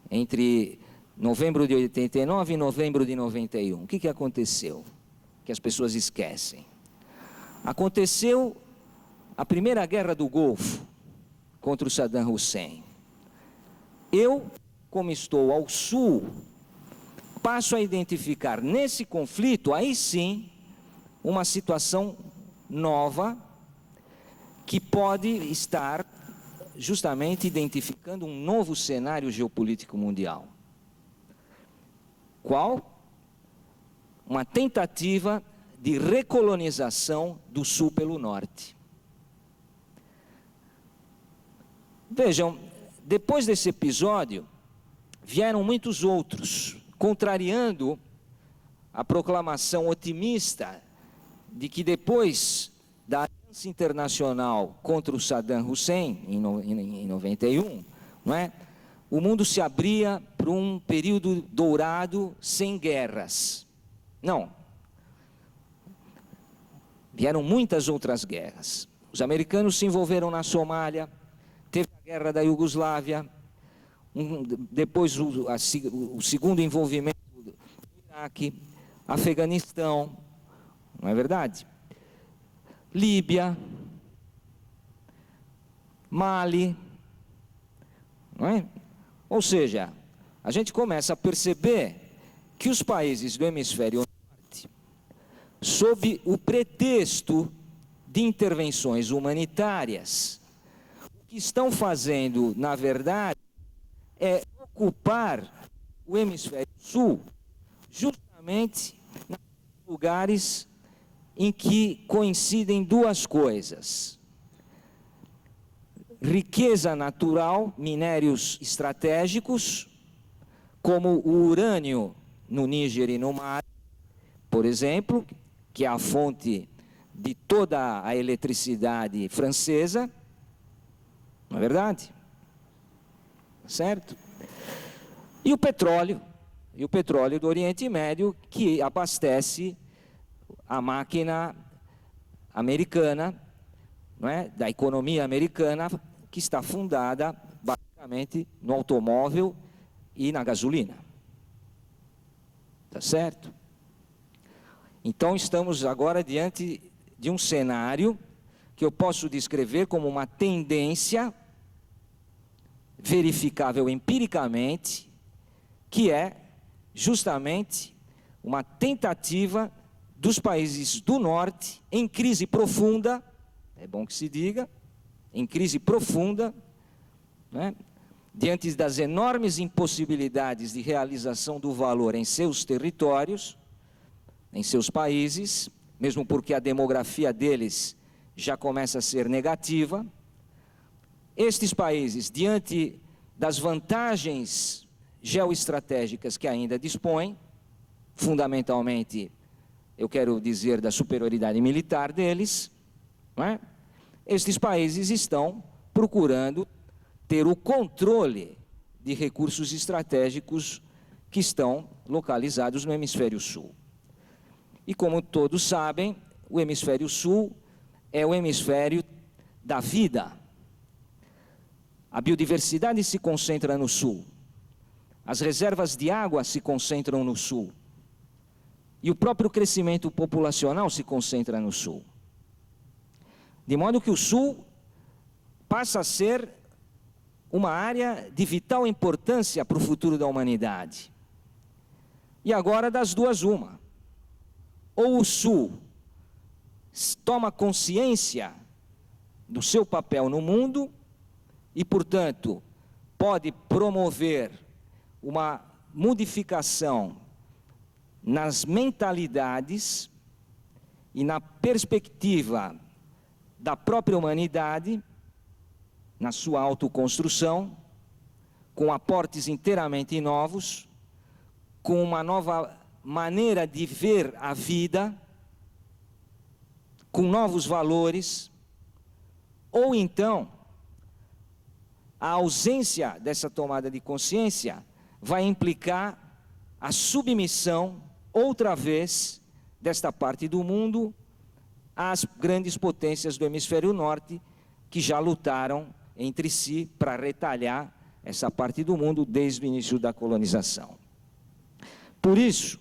Entre novembro de 89 e novembro de 91. O que aconteceu? Que as pessoas esquecem. Aconteceu a primeira guerra do Golfo contra o Saddam Hussein. Eu, como estou ao sul, passo a identificar nesse conflito, aí sim, uma situação nova que pode estar justamente identificando um novo cenário geopolítico mundial. Qual? Uma tentativa de recolonização do sul pelo norte. Vejam, depois desse episódio, vieram muitos outros, contrariando a proclamação otimista de que depois da aliança internacional contra o Saddam Hussein, em 91, não é? O mundo se abria para um período dourado sem guerras. Não. Vieram muitas outras guerras. Os americanos se envolveram na Somália, teve a guerra da Iugoslávia, depois o segundo envolvimento do Iraque, Afeganistão, não é verdade? Líbia, Mali, não é? Ou seja, a gente começa a perceber que os países do hemisfério norte, sob o pretexto de intervenções humanitárias, o que estão fazendo, na verdade, é ocupar o hemisfério sul justamente nos lugares em que coincidem duas coisas: riqueza natural, minérios estratégicos, como o urânio no Níger e no Mali, por exemplo, que é a fonte de toda a eletricidade francesa, não é verdade? Certo? E o petróleo do Oriente Médio, que abastece a máquina americana, não é? Da economia americana, que está fundada basicamente no automóvel e na gasolina. Tá certo? Então estamos agora diante de um cenário que eu posso descrever como uma tendência verificável empiricamente, que é justamente uma tentativa dos países do norte em crise profunda, é bom que se diga, em crise profunda, né, diante das enormes impossibilidades de realização do valor em seus territórios, em seus países, mesmo porque a demografia deles já começa a ser negativa. Estes países, diante das vantagens geoestratégicas que ainda dispõem, fundamentalmente, eu quero dizer, da superioridade militar deles, não é? Estes países estão procurando ter o controle de recursos estratégicos que estão localizados no hemisfério sul. E como todos sabem, o hemisfério sul é o hemisfério da vida. A biodiversidade se concentra no sul. As reservas de água se concentram no sul. E o próprio crescimento populacional se concentra no sul. De modo que o sul passa a ser uma área de vital importância para o futuro da humanidade. E agora, das duas, uma. Ou o sul toma consciência do seu papel no mundo e, portanto, pode promover uma modificação nas mentalidades e na perspectiva da própria humanidade, na sua autoconstrução, com aportes inteiramente novos, com uma nova maneira de ver a vida, com novos valores, ou então a ausência dessa tomada de consciência vai implicar a submissão, outra vez, desta parte do mundo às grandes potências do hemisfério norte, que já lutaram entre si para retalhar essa parte do mundo desde o início da colonização. Por isso,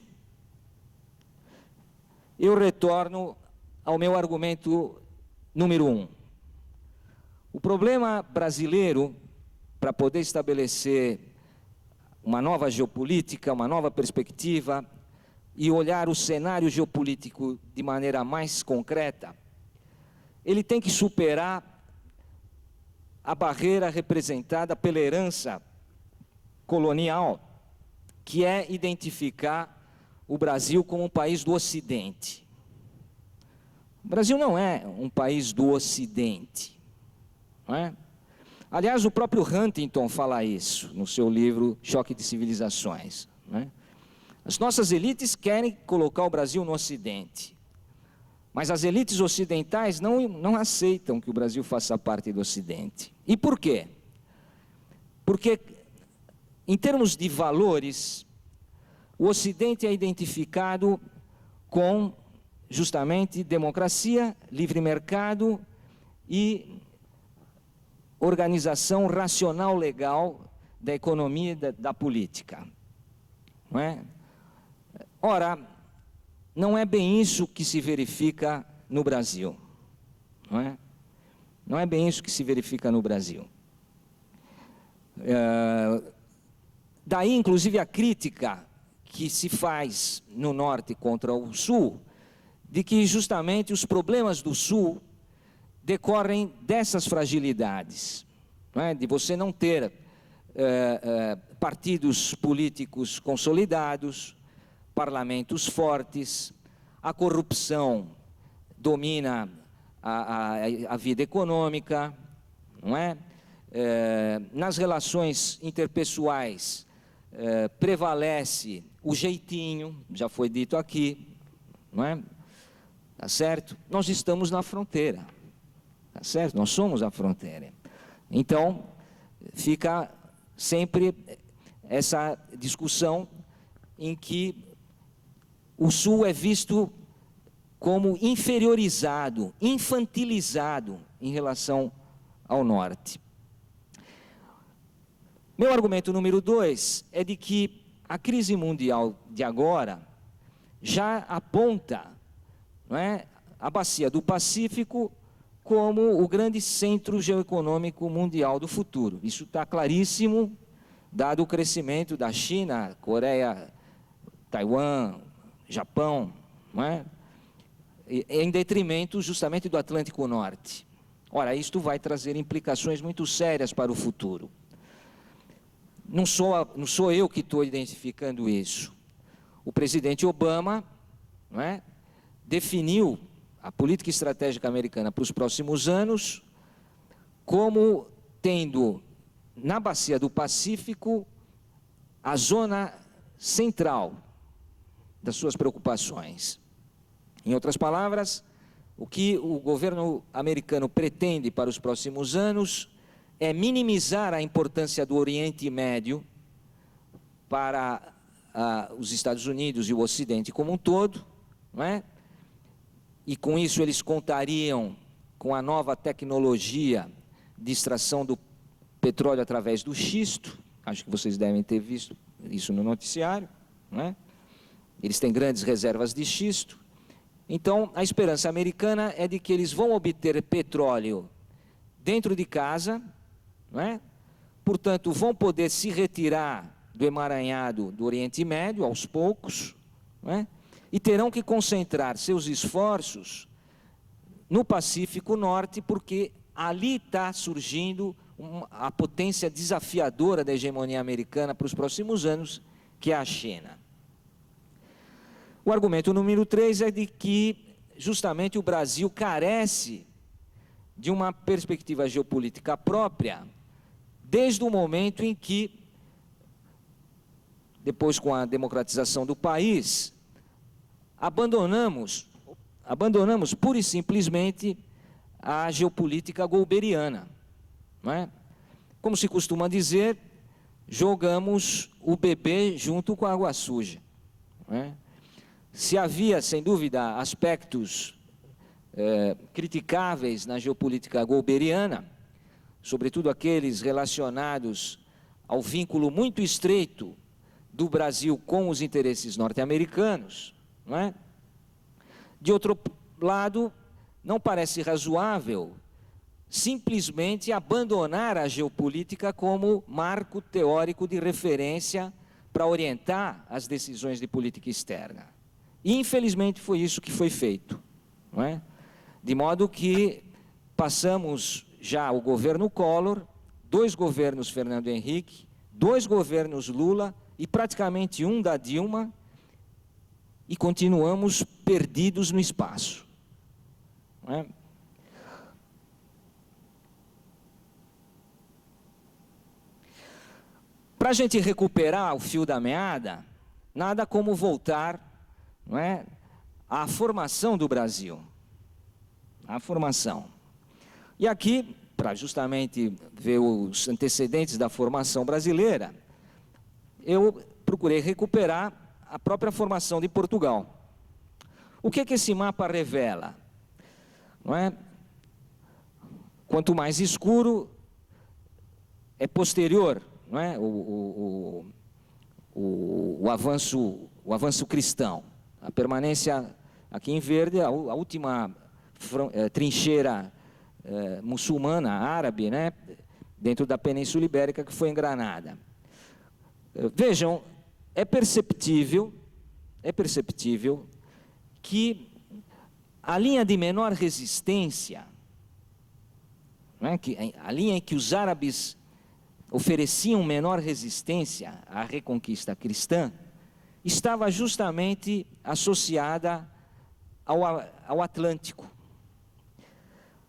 eu retorno ao meu argumento número 1. O problema brasileiro, para poder estabelecer uma nova geopolítica, uma nova perspectiva e olhar o cenário geopolítico de maneira mais concreta, ele tem que superar a barreira representada pela herança colonial, que é identificar o Brasil como um país do Ocidente. O Brasil não é um país do Ocidente, não é? Aliás, o próprio Huntington fala isso no seu livro Choque de Civilizações, não é? As nossas elites querem colocar o Brasil no Ocidente, mas as elites ocidentais não aceitam que o Brasil faça parte do Ocidente. E por quê? Porque, em termos de valores, o Ocidente é identificado com, justamente, democracia, livre mercado e organização racional legal da economia e da política. Não é? Ora, não é bem isso que se verifica no Brasil. Não é? Não é bem isso que se verifica no Brasil. Daí, inclusive, a crítica que se faz no norte contra o sul, de que justamente os problemas do sul decorrem dessas fragilidades, não é? De você não ter partidos políticos consolidados, parlamentos fortes, a corrupção domina a vida econômica, não é? Nas relações interpessoais prevalece o jeitinho, já foi dito aqui, não é? Tá certo? Nós estamos na fronteira, tá certo? Nós somos a fronteira. Então, fica sempre essa discussão em que o Sul é visto como inferiorizado, infantilizado em relação ao Norte. Meu argumento número 2 é de que a crise mundial de agora já aponta, não é, a bacia do Pacífico como o grande centro geoeconômico mundial do futuro. Isso está claríssimo, dado o crescimento da China, Coreia, Taiwan, Japão, não é? Em detrimento justamente do Atlântico Norte. Ora, isto vai trazer implicações muito sérias para o futuro. Não sou eu que estou identificando isso. O presidente Obama, não é, definiu a política estratégica americana para os próximos anos como tendo na bacia do Pacífico a zona central das suas preocupações. Em outras palavras, o que o governo americano pretende para os próximos anos é minimizar a importância do Oriente Médio para os Estados Unidos e o Ocidente como um todo, não é? E com isso eles contariam com a nova tecnologia de extração do petróleo através do xisto. Acho que vocês devem ter visto isso no noticiário, não é? Eles têm grandes reservas de xisto. Então, a esperança americana é de que eles vão obter petróleo dentro de casa, não é? Portanto, vão poder se retirar do emaranhado do Oriente Médio aos poucos, não é? E terão que concentrar seus esforços no Pacífico Norte, porque ali está surgindo a potência desafiadora da hegemonia americana para os próximos anos, que é a China. O argumento número 3 é de que justamente o Brasil carece de uma perspectiva geopolítica própria, desde o momento em que, depois com a democratização do país, abandonamos pura e simplesmente a geopolítica golberiana, não é? Como se costuma dizer, jogamos o bebê junto com a água suja, não é? Se havia, sem dúvida, aspectos criticáveis na geopolítica golberiana, sobretudo aqueles relacionados ao vínculo muito estreito do Brasil com os interesses norte-americanos, não é? De outro lado, não parece razoável simplesmente abandonar a geopolítica como marco teórico de referência para orientar as decisões de política externa. E, infelizmente, foi isso que foi feito, não é? De modo que passamos já o governo Collor, 2 governos Fernando Henrique, 2 governos Lula e praticamente um da Dilma, e continuamos perdidos no espaço, não é? Para a gente recuperar o fio da meada, nada como voltar, não é, à formação do Brasil, a formação. E aqui, para justamente ver os antecedentes da formação brasileira, eu procurei recuperar a própria formação de Portugal. O que esse mapa revela? Não é? Quanto mais escuro, é posterior, não é, o avanço cristão. A permanência aqui em verde, a última trincheira muçulmana, árabe, né, dentro da Península Ibérica, que foi em Granada. Vejam, é perceptível que a linha de menor resistência, não é, a linha em que os árabes ofereciam menor resistência à reconquista cristã, estava justamente associada ao Atlântico.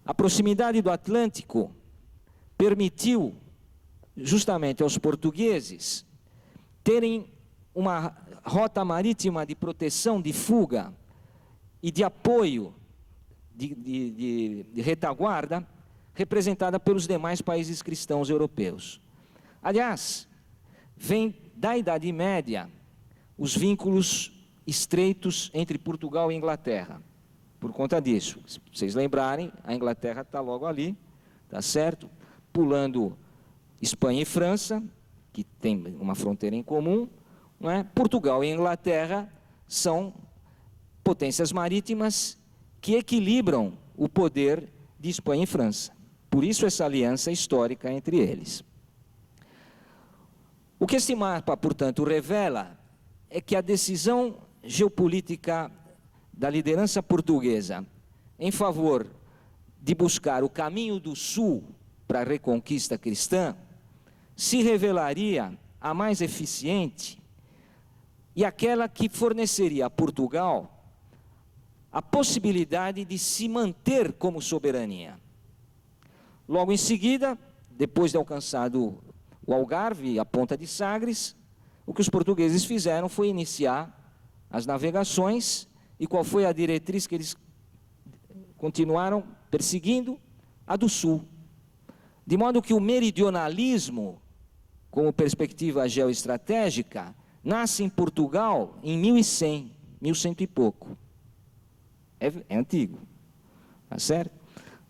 A proximidade do Atlântico permitiu justamente aos portugueses terem uma rota marítima de proteção, de fuga e de apoio, de retaguarda, representada pelos demais países cristãos europeus. Aliás, vem da Idade Média os vínculos estreitos entre Portugal e Inglaterra. Por conta disso, se vocês lembrarem, a Inglaterra está logo ali, tá certo? Pulando Espanha e França, que tem uma fronteira em comum, não é? Portugal e Inglaterra são potências marítimas que equilibram o poder de Espanha e França. Por isso essa aliança histórica entre eles. O que este mapa, portanto, revela é que a decisão geopolítica da liderança portuguesa em favor de buscar o caminho do sul para a reconquista cristã se revelaria a mais eficiente e aquela que forneceria a Portugal a possibilidade de se manter como soberania. Logo em seguida, depois de alcançado o Algarve e a Ponta de Sagres, o que os portugueses fizeram foi iniciar as navegações. E qual foi a diretriz que eles continuaram perseguindo? A do sul. De modo que o meridionalismo, como perspectiva geoestratégica, nasce em Portugal em 1100, 1100 e pouco. É antigo, tá certo?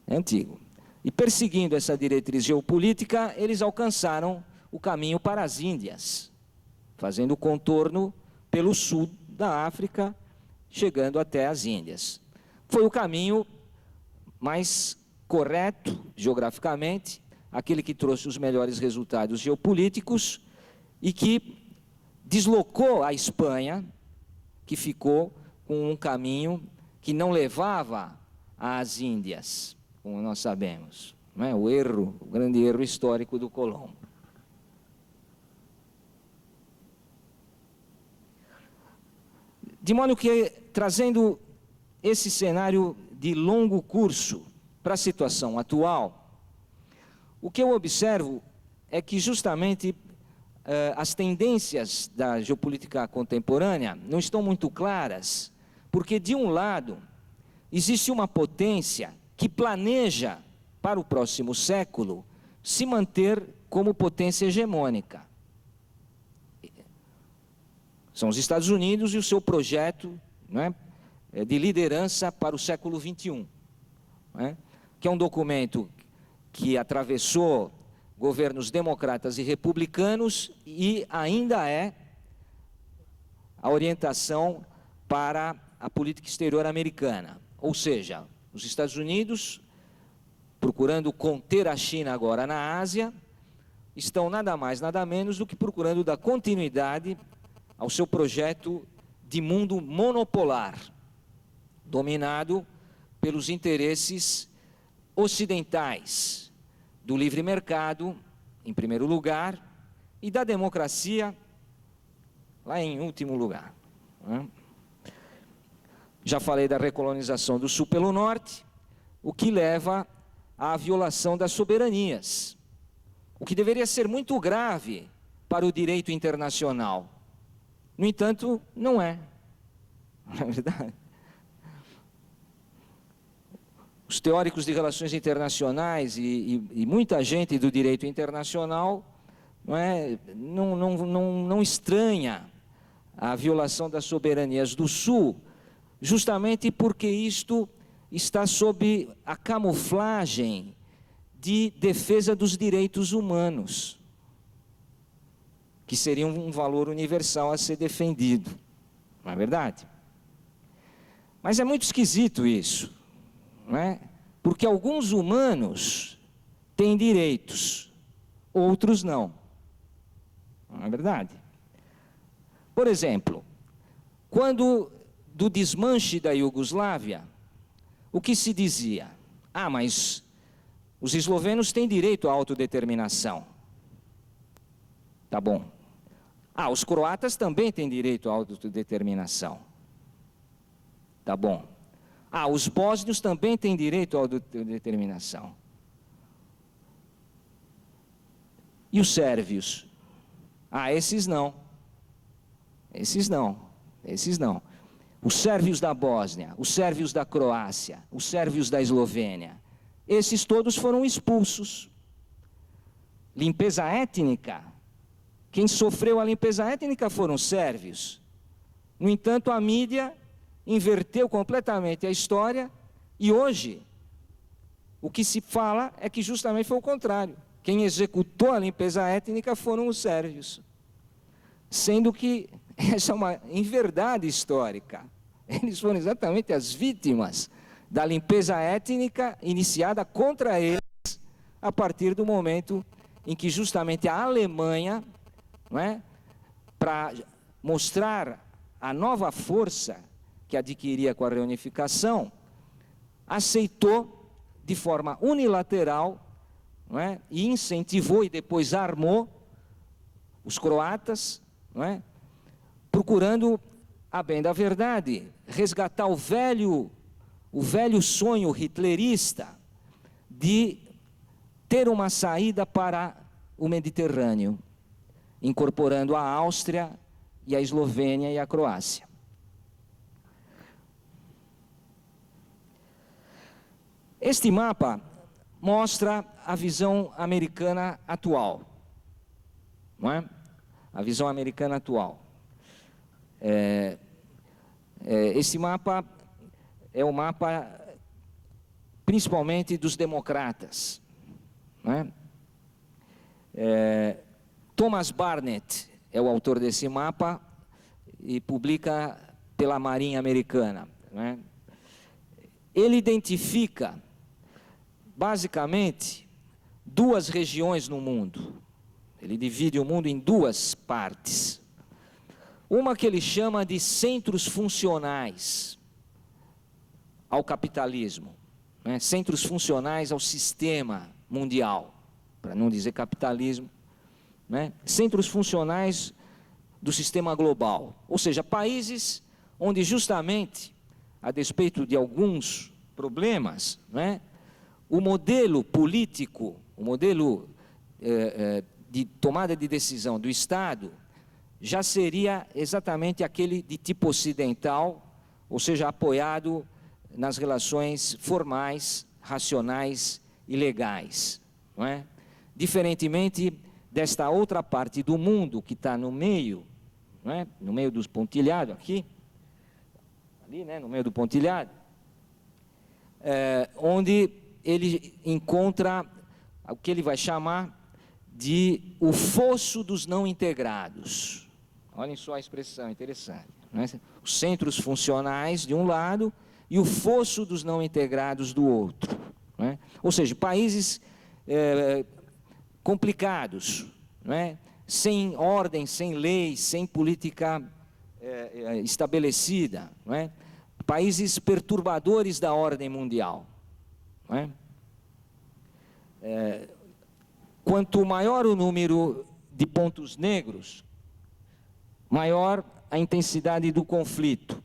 É antigo. E perseguindo essa diretriz geopolítica, eles alcançaram o caminho para as Índias, fazendo o contorno pelo sul da África, chegando até as Índias. Foi o caminho mais correto, geograficamente, aquele que trouxe os melhores resultados geopolíticos e que deslocou a Espanha, que ficou com um caminho que não levava às Índias, como nós sabemos, não é? O grande erro histórico do Colombo. De modo que, trazendo esse cenário de longo curso para a situação atual, o que eu observo é que justamente as tendências da geopolítica contemporânea não estão muito claras, porque de um lado existe uma potência que planeja para o próximo século se manter como potência hegemônica. São os Estados Unidos e o seu projeto, não é, de liderança para o século XXI, não é, que é um documento que atravessou governos democratas e republicanos e ainda é a orientação para a política exterior americana. Ou seja, os Estados Unidos, procurando conter a China agora na Ásia, estão nada mais, nada menos do que procurando dar continuidade ao seu projeto de mundo monopolar, dominado pelos interesses ocidentais, do livre mercado, em primeiro lugar, e da democracia, lá em último lugar. Já falei da recolonização do Sul pelo Norte, o que leva à violação das soberanias, o que deveria ser muito grave para o direito internacional. No entanto, não é. Não é verdade? Os teóricos de relações internacionais e muita gente do direito internacional não estranha a violação das soberanias do Sul, justamente porque isto está sob a camuflagem de defesa dos direitos humanos, que seriam um valor universal a ser defendido, não é verdade? Mas é muito esquisito isso, não é? Porque alguns humanos têm direitos, outros não, não é verdade? Por exemplo, quando do desmanche da Iugoslávia, o que se dizia? Ah, mas os eslovenos têm direito à autodeterminação. Tá bom. Ah, os croatas também têm direito à autodeterminação. Tá bom. Ah, os bósnios também têm direito à autodeterminação. E os sérvios? Ah, esses não. Esses não. Esses não. Os sérvios da Bósnia, os sérvios da Croácia, os sérvios da Eslovênia, esses todos foram expulsos. Limpeza étnica. Quem sofreu a limpeza étnica foram os sérvios. No entanto, a mídia inverteu completamente a história e hoje o que se fala é que justamente foi o contrário. Quem executou a limpeza étnica foram os sérvios. Sendo que essa é uma inverdade histórica. Eles foram exatamente as vítimas da limpeza étnica iniciada contra eles a partir do momento em que justamente a Alemanha, não é, para mostrar a nova força que adquiria com a reunificação, aceitou de forma unilateral, não é, e incentivou e depois armou os croatas, não é, procurando, a bem da verdade, resgatar o velho sonho hitlerista de ter uma saída para o Mediterrâneo, incorporando a Áustria e a Eslovênia e a Croácia. Este mapa mostra a visão americana atual, não é? A visão americana atual. Esse mapa é o mapa principalmente dos democratas, não é? Thomas Barnett é o autor desse mapa e publica pela Marinha Americana, não é? Ele identifica basicamente duas regiões no mundo. Ele divide o mundo em duas partes. Uma que ele chama de centros funcionais ao capitalismo, né? Centros funcionais ao sistema mundial, para não dizer capitalismo, né? Centros funcionais do sistema global, ou seja, países onde justamente, a despeito de alguns problemas, né, o modelo político, o modelo de tomada de decisão do Estado já seria exatamente aquele de tipo ocidental, ou seja, apoiado nas relações formais, racionais e legais, não é? Diferentemente desta outra parte do mundo que está no meio, não é? No meio dos pontilhados aqui, ali, né, no meio do pontilhado, onde ele encontra o que ele vai chamar de o fosso dos não integrados. Olhem só a expressão interessante, né? Os centros funcionais de um lado e o fosso dos não integrados do outro, né? Ou seja, países complicados, né? Sem ordem, sem lei, sem política estabelecida, né? Países perturbadores da ordem mundial, né? Quanto maior o número de pontos negros, maior a intensidade do conflito.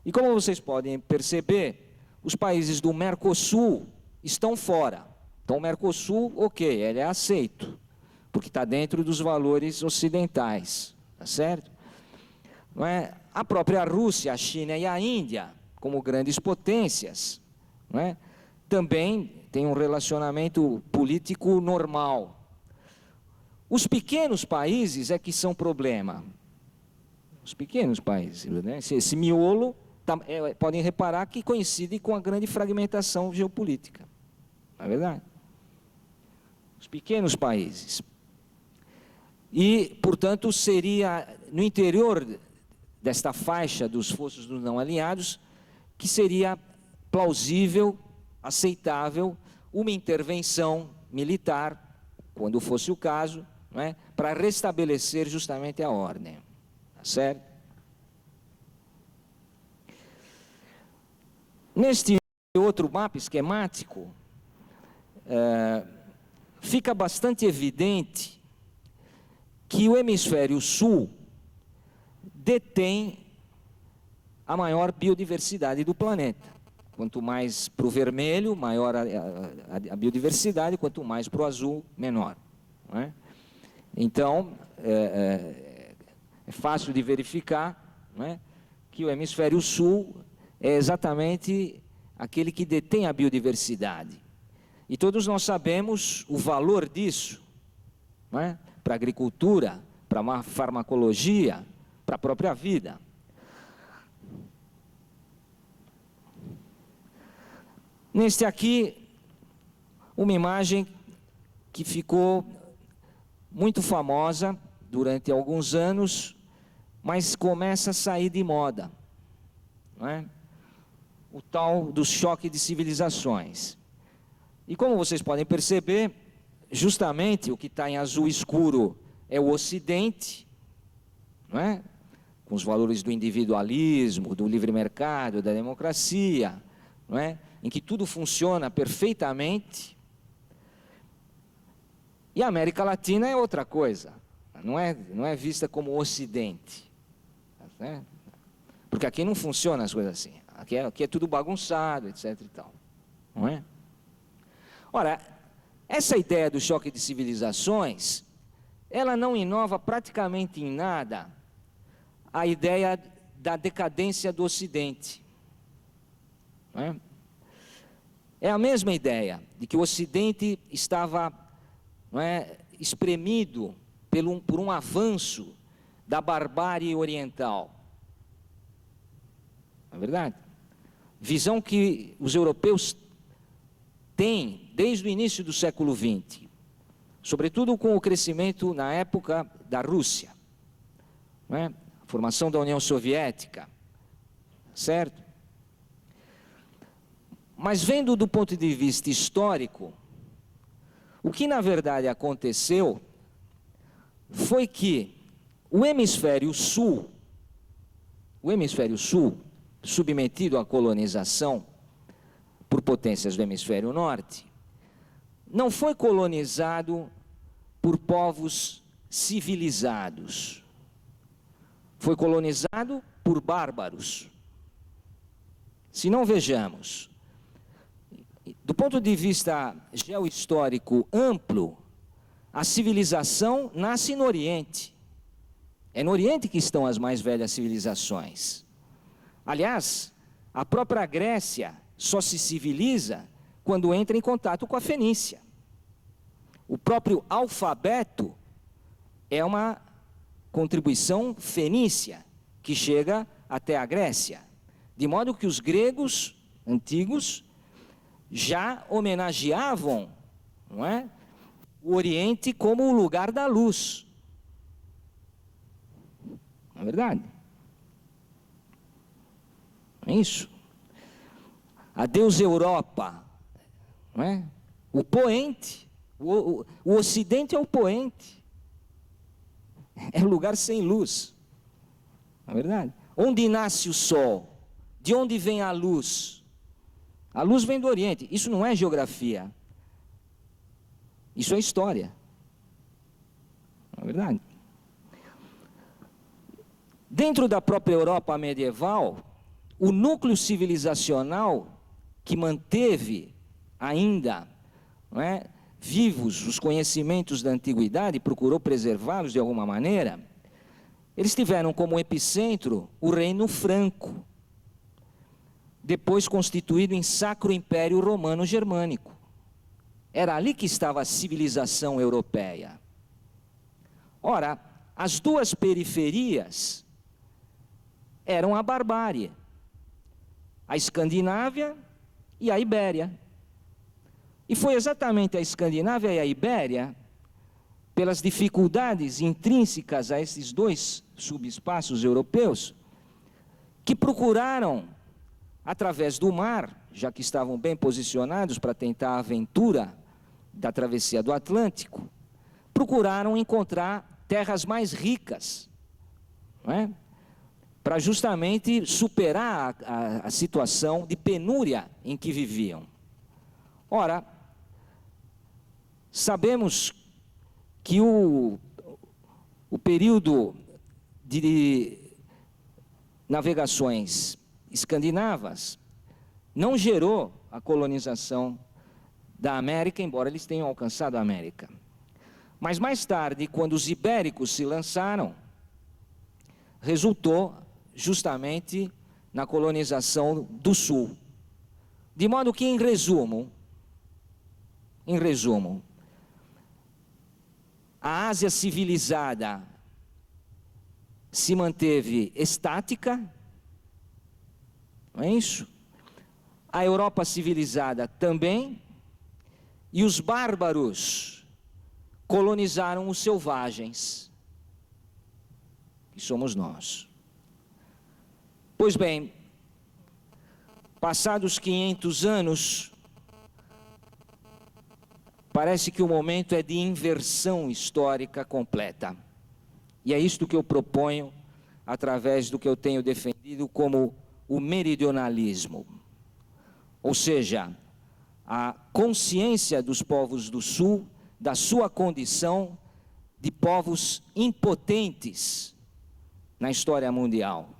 E como vocês podem perceber, os países do Mercosul estão fora. Então o Mercosul, ok, ele é aceito, porque está dentro dos valores ocidentais, tá certo? Não é? A própria Rússia, a China e a Índia, como grandes potências, não é? Também tem um relacionamento político normal. Os pequenos países é que são problema. Os pequenos países, né? Esse miolo, podem reparar que coincide com a grande fragmentação geopolítica. Não é verdade? Os pequenos países. E, portanto, seria no interior desta faixa dos fossos dos não alinhados que seria plausível, aceitável, uma intervenção militar, quando fosse o caso, não é? Para restabelecer justamente a ordem. Tá certo? Neste outro mapa esquemático, fica bastante evidente que o hemisfério sul detém a maior biodiversidade do planeta. Quanto mais para o vermelho, maior a biodiversidade, quanto mais para o azul, menor. Não é? Então, é fácil de verificar, não é, que o hemisfério sul é exatamente aquele que detém a biodiversidade. E todos nós sabemos o valor disso, não é, para a agricultura, para a farmacologia, para a própria vida. Neste aqui, uma imagem que ficou muito famosa durante alguns anos, mas começa a sair de moda, não é? O tal do choque de civilizações. E como vocês podem perceber, justamente o que está em azul escuro é o Ocidente, não é? Com os valores do individualismo, do livre mercado, da democracia, não é? Em que tudo funciona perfeitamente. E a América Latina é outra coisa, não é vista como Ocidente, né? Porque aqui não funciona as coisas assim, aqui é tudo bagunçado, etc. e tal, não é? Ora, essa ideia do choque de civilizações, ela não inova praticamente em nada a ideia da decadência do Ocidente, não é? É a mesma ideia de que o Ocidente estava, não é, espremido por um avanço da barbárie oriental. Não é verdade? Visão que os europeus têm desde o início do século XX, sobretudo com o crescimento na época da Rússia, não é? A formação da União Soviética, certo? Mas vendo do ponto de vista histórico, o que na verdade aconteceu foi que o hemisfério sul, submetido à colonização por potências do hemisfério norte, não foi colonizado por povos civilizados, foi colonizado por bárbaros. Se não vejamos, do ponto de vista geohistórico amplo, a civilização nasce no Oriente. É no Oriente que estão as mais velhas civilizações. Aliás, a própria Grécia só se civiliza quando entra em contato com a Fenícia. O próprio alfabeto é uma contribuição fenícia que chega até a Grécia. De modo que os gregos antigos já homenageavam, não é, o Oriente como o lugar da luz. Não é verdade? É isso. A deusa Europa, não é? O poente, o Ocidente é o poente. É um lugar sem luz. Não é verdade? Onde nasce o sol? De onde vem a luz? A luz vem do Oriente. Isso não é geografia. Isso é história. Não é verdade? Dentro da própria Europa medieval, o núcleo civilizacional que manteve ainda, não é, vivos os conhecimentos da antiguidade, procurou preservá-los de alguma maneira, eles tiveram como epicentro o Reino Franco, depois constituído em Sacro Império Romano-Germânico. Era ali que estava a civilização europeia. Ora, as duas periferias eram a barbárie, a Escandinávia e a Ibéria. E foi exatamente a Escandinávia e a Ibéria, pelas dificuldades intrínsecas a esses dois subespaços europeus, que procuraram, através do mar, já que estavam bem posicionados para tentar a aventura da travessia do Atlântico, procuraram encontrar terras mais ricas, não é? Para justamente superar a situação de penúria em que viviam. Ora, sabemos que o o período de navegações escandinavas não gerou a colonização da América, embora eles tenham alcançado a América. Mas mais tarde, quando os ibéricos se lançaram, resultou justamente na colonização do Sul. De modo que, em resumo, a Ásia civilizada se manteve estática, não é isso? A Europa civilizada também, e os bárbaros colonizaram os selvagens, que somos nós. Pois bem, passados 500 anos, parece que o momento é de inversão histórica completa. E é isto que eu proponho através do que eu tenho defendido como o meridionalismo. Ou seja, a consciência dos povos do Sul da sua condição de povos impotentes na história mundial.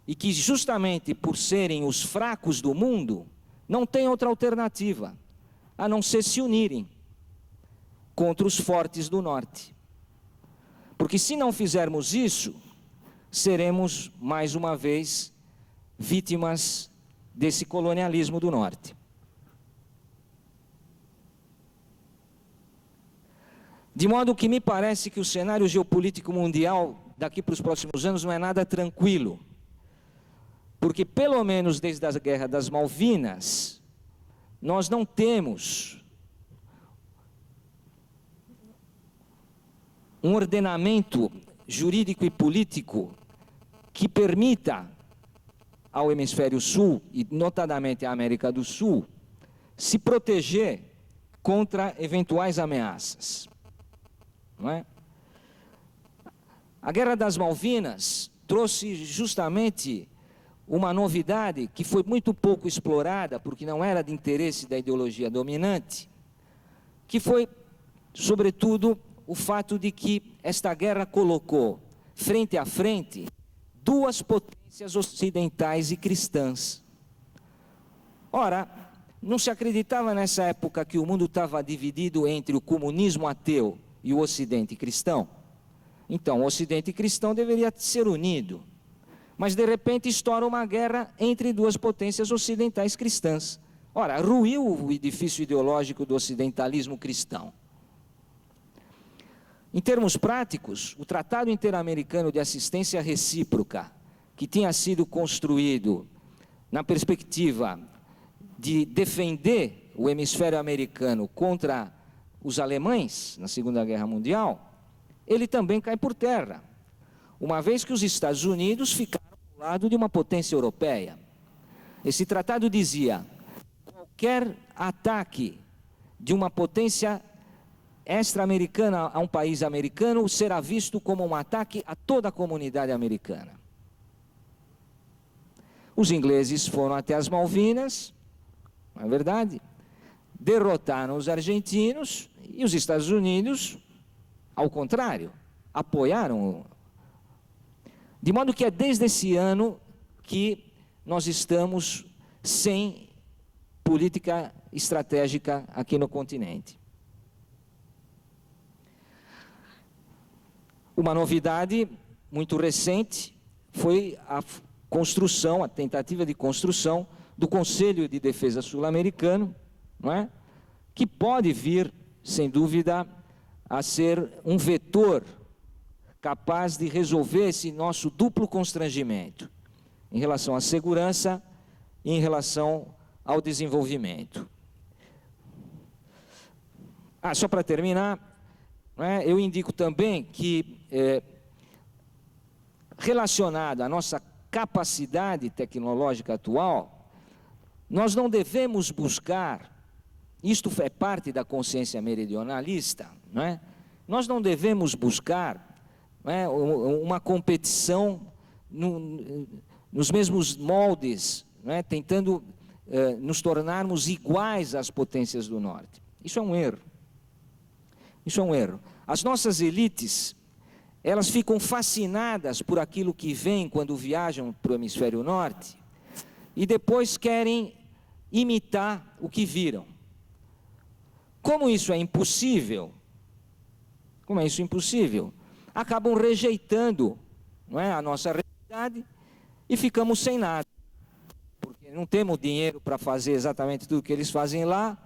E que justamente por serem os fracos do mundo, não tem outra alternativa, a não ser se unirem contra os fortes do norte. Porque se não fizermos isso, seremos mais uma vez vítimas desse colonialismo do norte. De modo que me parece que o cenário geopolítico mundial daqui para os próximos anos não é nada tranquilo. Porque pelo menos desde a Guerra das Malvinas, nós não temos um ordenamento jurídico e político que permita ao hemisfério sul, e notadamente à América do Sul, se proteger contra eventuais ameaças. Não é? A Guerra das Malvinas trouxe justamente uma novidade que foi muito pouco explorada, porque não era de interesse da ideologia dominante, que foi, sobretudo, o fato de que esta guerra colocou, frente a frente, duas potências ocidentais e cristãs. Ora, não se acreditava nessa época que o mundo estava dividido entre o comunismo ateu e o Ocidente cristão? Então, o Ocidente cristão deveria ser unido. Mas, de repente, estoura uma guerra entre duas potências ocidentais cristãs. Ora, ruiu o edifício ideológico do ocidentalismo cristão. Em termos práticos, o Tratado Interamericano de Assistência Recíproca, que tinha sido construído na perspectiva de defender o hemisfério americano contra os alemães na Segunda Guerra Mundial, ele também cai por terra, uma vez que os Estados Unidos ficaram ao lado de uma potência europeia. Esse tratado dizia: qualquer ataque de uma potência extra-americana a um país americano será visto como um ataque a toda a comunidade americana. Os ingleses foram até as Malvinas, não é verdade? Derrotaram os argentinos, e os Estados Unidos, ao contrário, apoiaram. De modo que é desde esse ano que nós estamos sem política estratégica aqui no continente. Uma novidade muito recente foi a construção, a tentativa de construção do Conselho de Defesa Sul-Americano, não é? Que pode vir, sem dúvida, a ser um vetor capaz de resolver esse nosso duplo constrangimento em relação à segurança e em relação ao desenvolvimento. Só para terminar, eu indico também que, relacionado à nossa capacidade tecnológica atual, nós não devemos buscar, isto é parte da consciência meridionalista, não é? Nós não devemos buscar, não é, uma competição nos mesmos moldes, não é, tentando nos tornarmos iguais às potências do norte. Isso é um erro. Isso é um erro. As nossas elites, elas ficam fascinadas por aquilo que vem quando viajam para o hemisfério norte e depois querem imitar o que viram. Como isso é impossível, acabam rejeitando, não é, a nossa realidade e ficamos sem nada. Porque não temos dinheiro para fazer exatamente tudo que eles fazem lá.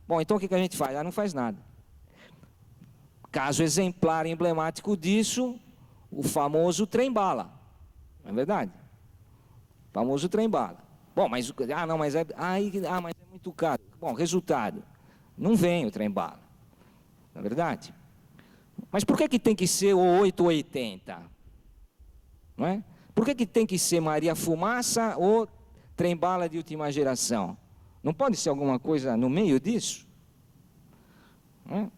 Bom, então o que a gente faz? Não faz nada. Caso exemplar emblemático disso, o famoso trem-bala. Não é verdade? O famoso trem-bala. Bom, mas mas é muito caro. Bom, resultado, não vem o trem-bala. Não é verdade? Mas por que tem que ser o 880? Não é? Por que tem que ser Maria Fumaça ou trem-bala de última geração? Não pode ser alguma coisa no meio disso? Não é?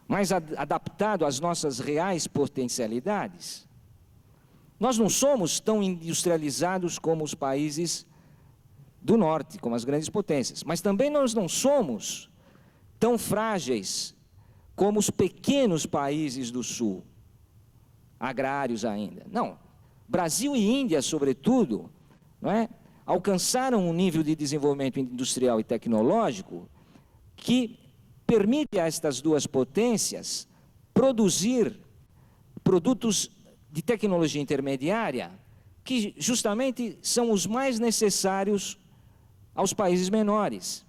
Mais adaptado às nossas reais potencialidades? Nós não somos tão industrializados como os países do norte, como as grandes potências, mas também nós não somos tão frágeis como os pequenos países do sul, agrários ainda. Não, Brasil e Índia, sobretudo, não é, alcançaram um nível de desenvolvimento industrial e tecnológico que permite a estas duas potências produzir produtos de tecnologia intermediária que justamente são os mais necessários aos países menores,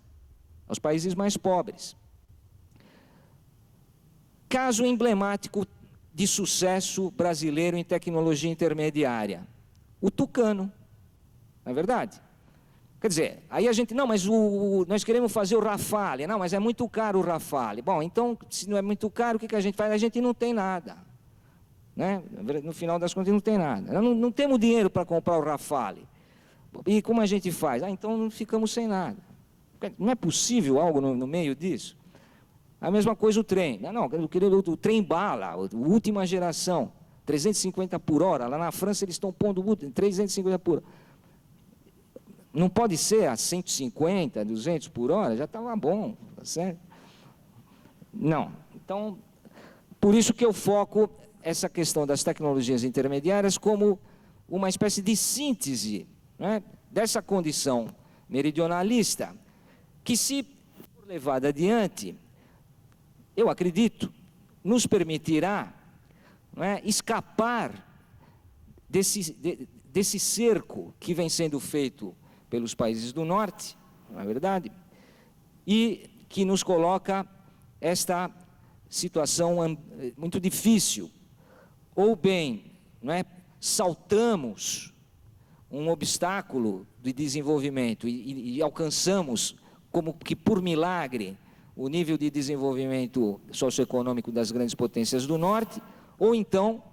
aos países mais pobres. Caso emblemático de sucesso brasileiro em tecnologia intermediária, o Tucano, não é verdade? Quer dizer, aí a gente, não, mas nós queremos fazer o Rafale, não, mas é muito caro o Rafale. Bom, então, se não é muito caro, o que a gente faz? A gente não tem nada. Né? No final das contas, não tem nada. Não temos dinheiro para comprar o Rafale. E como a gente faz? Então, ficamos sem nada. Não é possível algo no meio disso? A mesma coisa o trem. Não, eu queria o trem-bala, a última geração, 350 por hora. Lá na França, eles estão pondo 350 por hora. Não pode ser a 150, 200 por hora, já estava bom, tá certo? Não. Então, por isso que eu foco essa questão das tecnologias intermediárias como uma espécie de síntese, né, dessa condição meridionalista, que, se for levada adiante, eu acredito, nos permitirá, não é, escapar desse cerco que vem sendo feito pelos países do norte, não é verdade? E que nos coloca esta situação muito difícil. Ou bem, não é, saltamos um obstáculo de desenvolvimento e alcançamos, como que por milagre, o nível de desenvolvimento socioeconômico das grandes potências do norte, ou então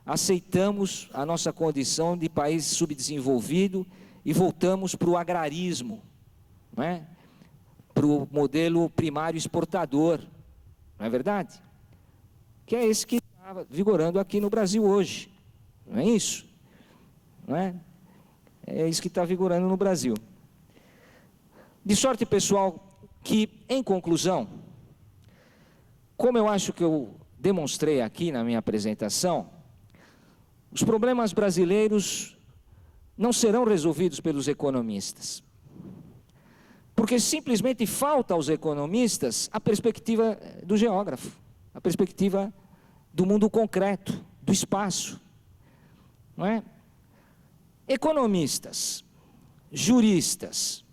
aceitamos a nossa condição de país subdesenvolvido e voltamos para o agrarismo, não é? Para o modelo primário exportador, não é verdade? Que é esse que está vigorando aqui no Brasil hoje, não é isso? Não é? É isso que está vigorando no Brasil. De sorte, pessoal, que, em conclusão, como eu acho que eu demonstrei aqui na minha apresentação, os problemas brasileiros não serão resolvidos pelos economistas, porque simplesmente falta aos economistas a perspectiva do geógrafo, a perspectiva do mundo concreto, do espaço, não é? Economistas, juristas,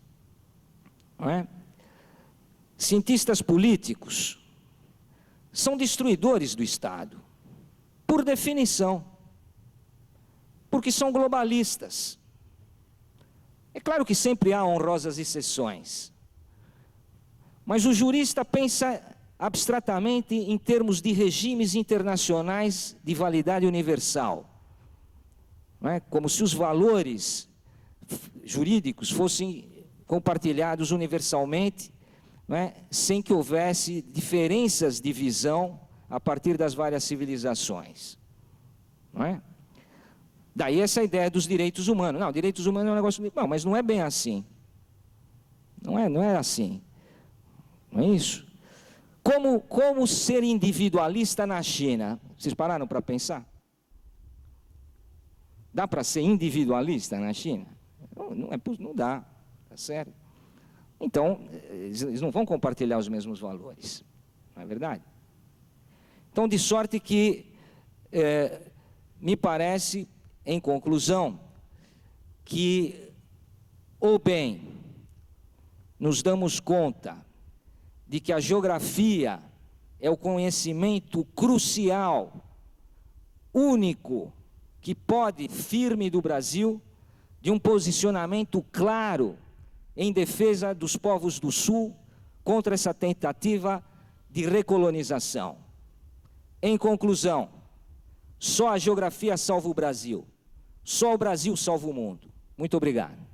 não é? Cientistas políticos são destruidores do Estado, por definição, porque são globalistas. É claro que sempre há honrosas exceções, mas o jurista pensa abstratamente em termos de regimes internacionais de validade universal, não é? Como se os valores jurídicos fossem compartilhados universalmente, não é? Sem que houvesse diferenças de visão a partir das várias civilizações, não é? Daí essa ideia dos direitos humanos. Não, direitos humanos é um negócio... Não, mas não é bem assim. Não é assim. Não é isso? Como ser individualista na China? Vocês pararam para pensar? Dá para ser individualista na China? Não dá, tá certo? Então, eles não vão compartilhar os mesmos valores, não é verdade? Então, de sorte que, me parece, em conclusão, que, ou bem, nos damos conta de que a geografia é o conhecimento crucial, único, que pode, firme do Brasil, de um posicionamento claro em defesa dos povos do Sul contra essa tentativa de recolonização. Em conclusão, só a geografia salva o Brasil, só o Brasil salva o mundo. Muito obrigado.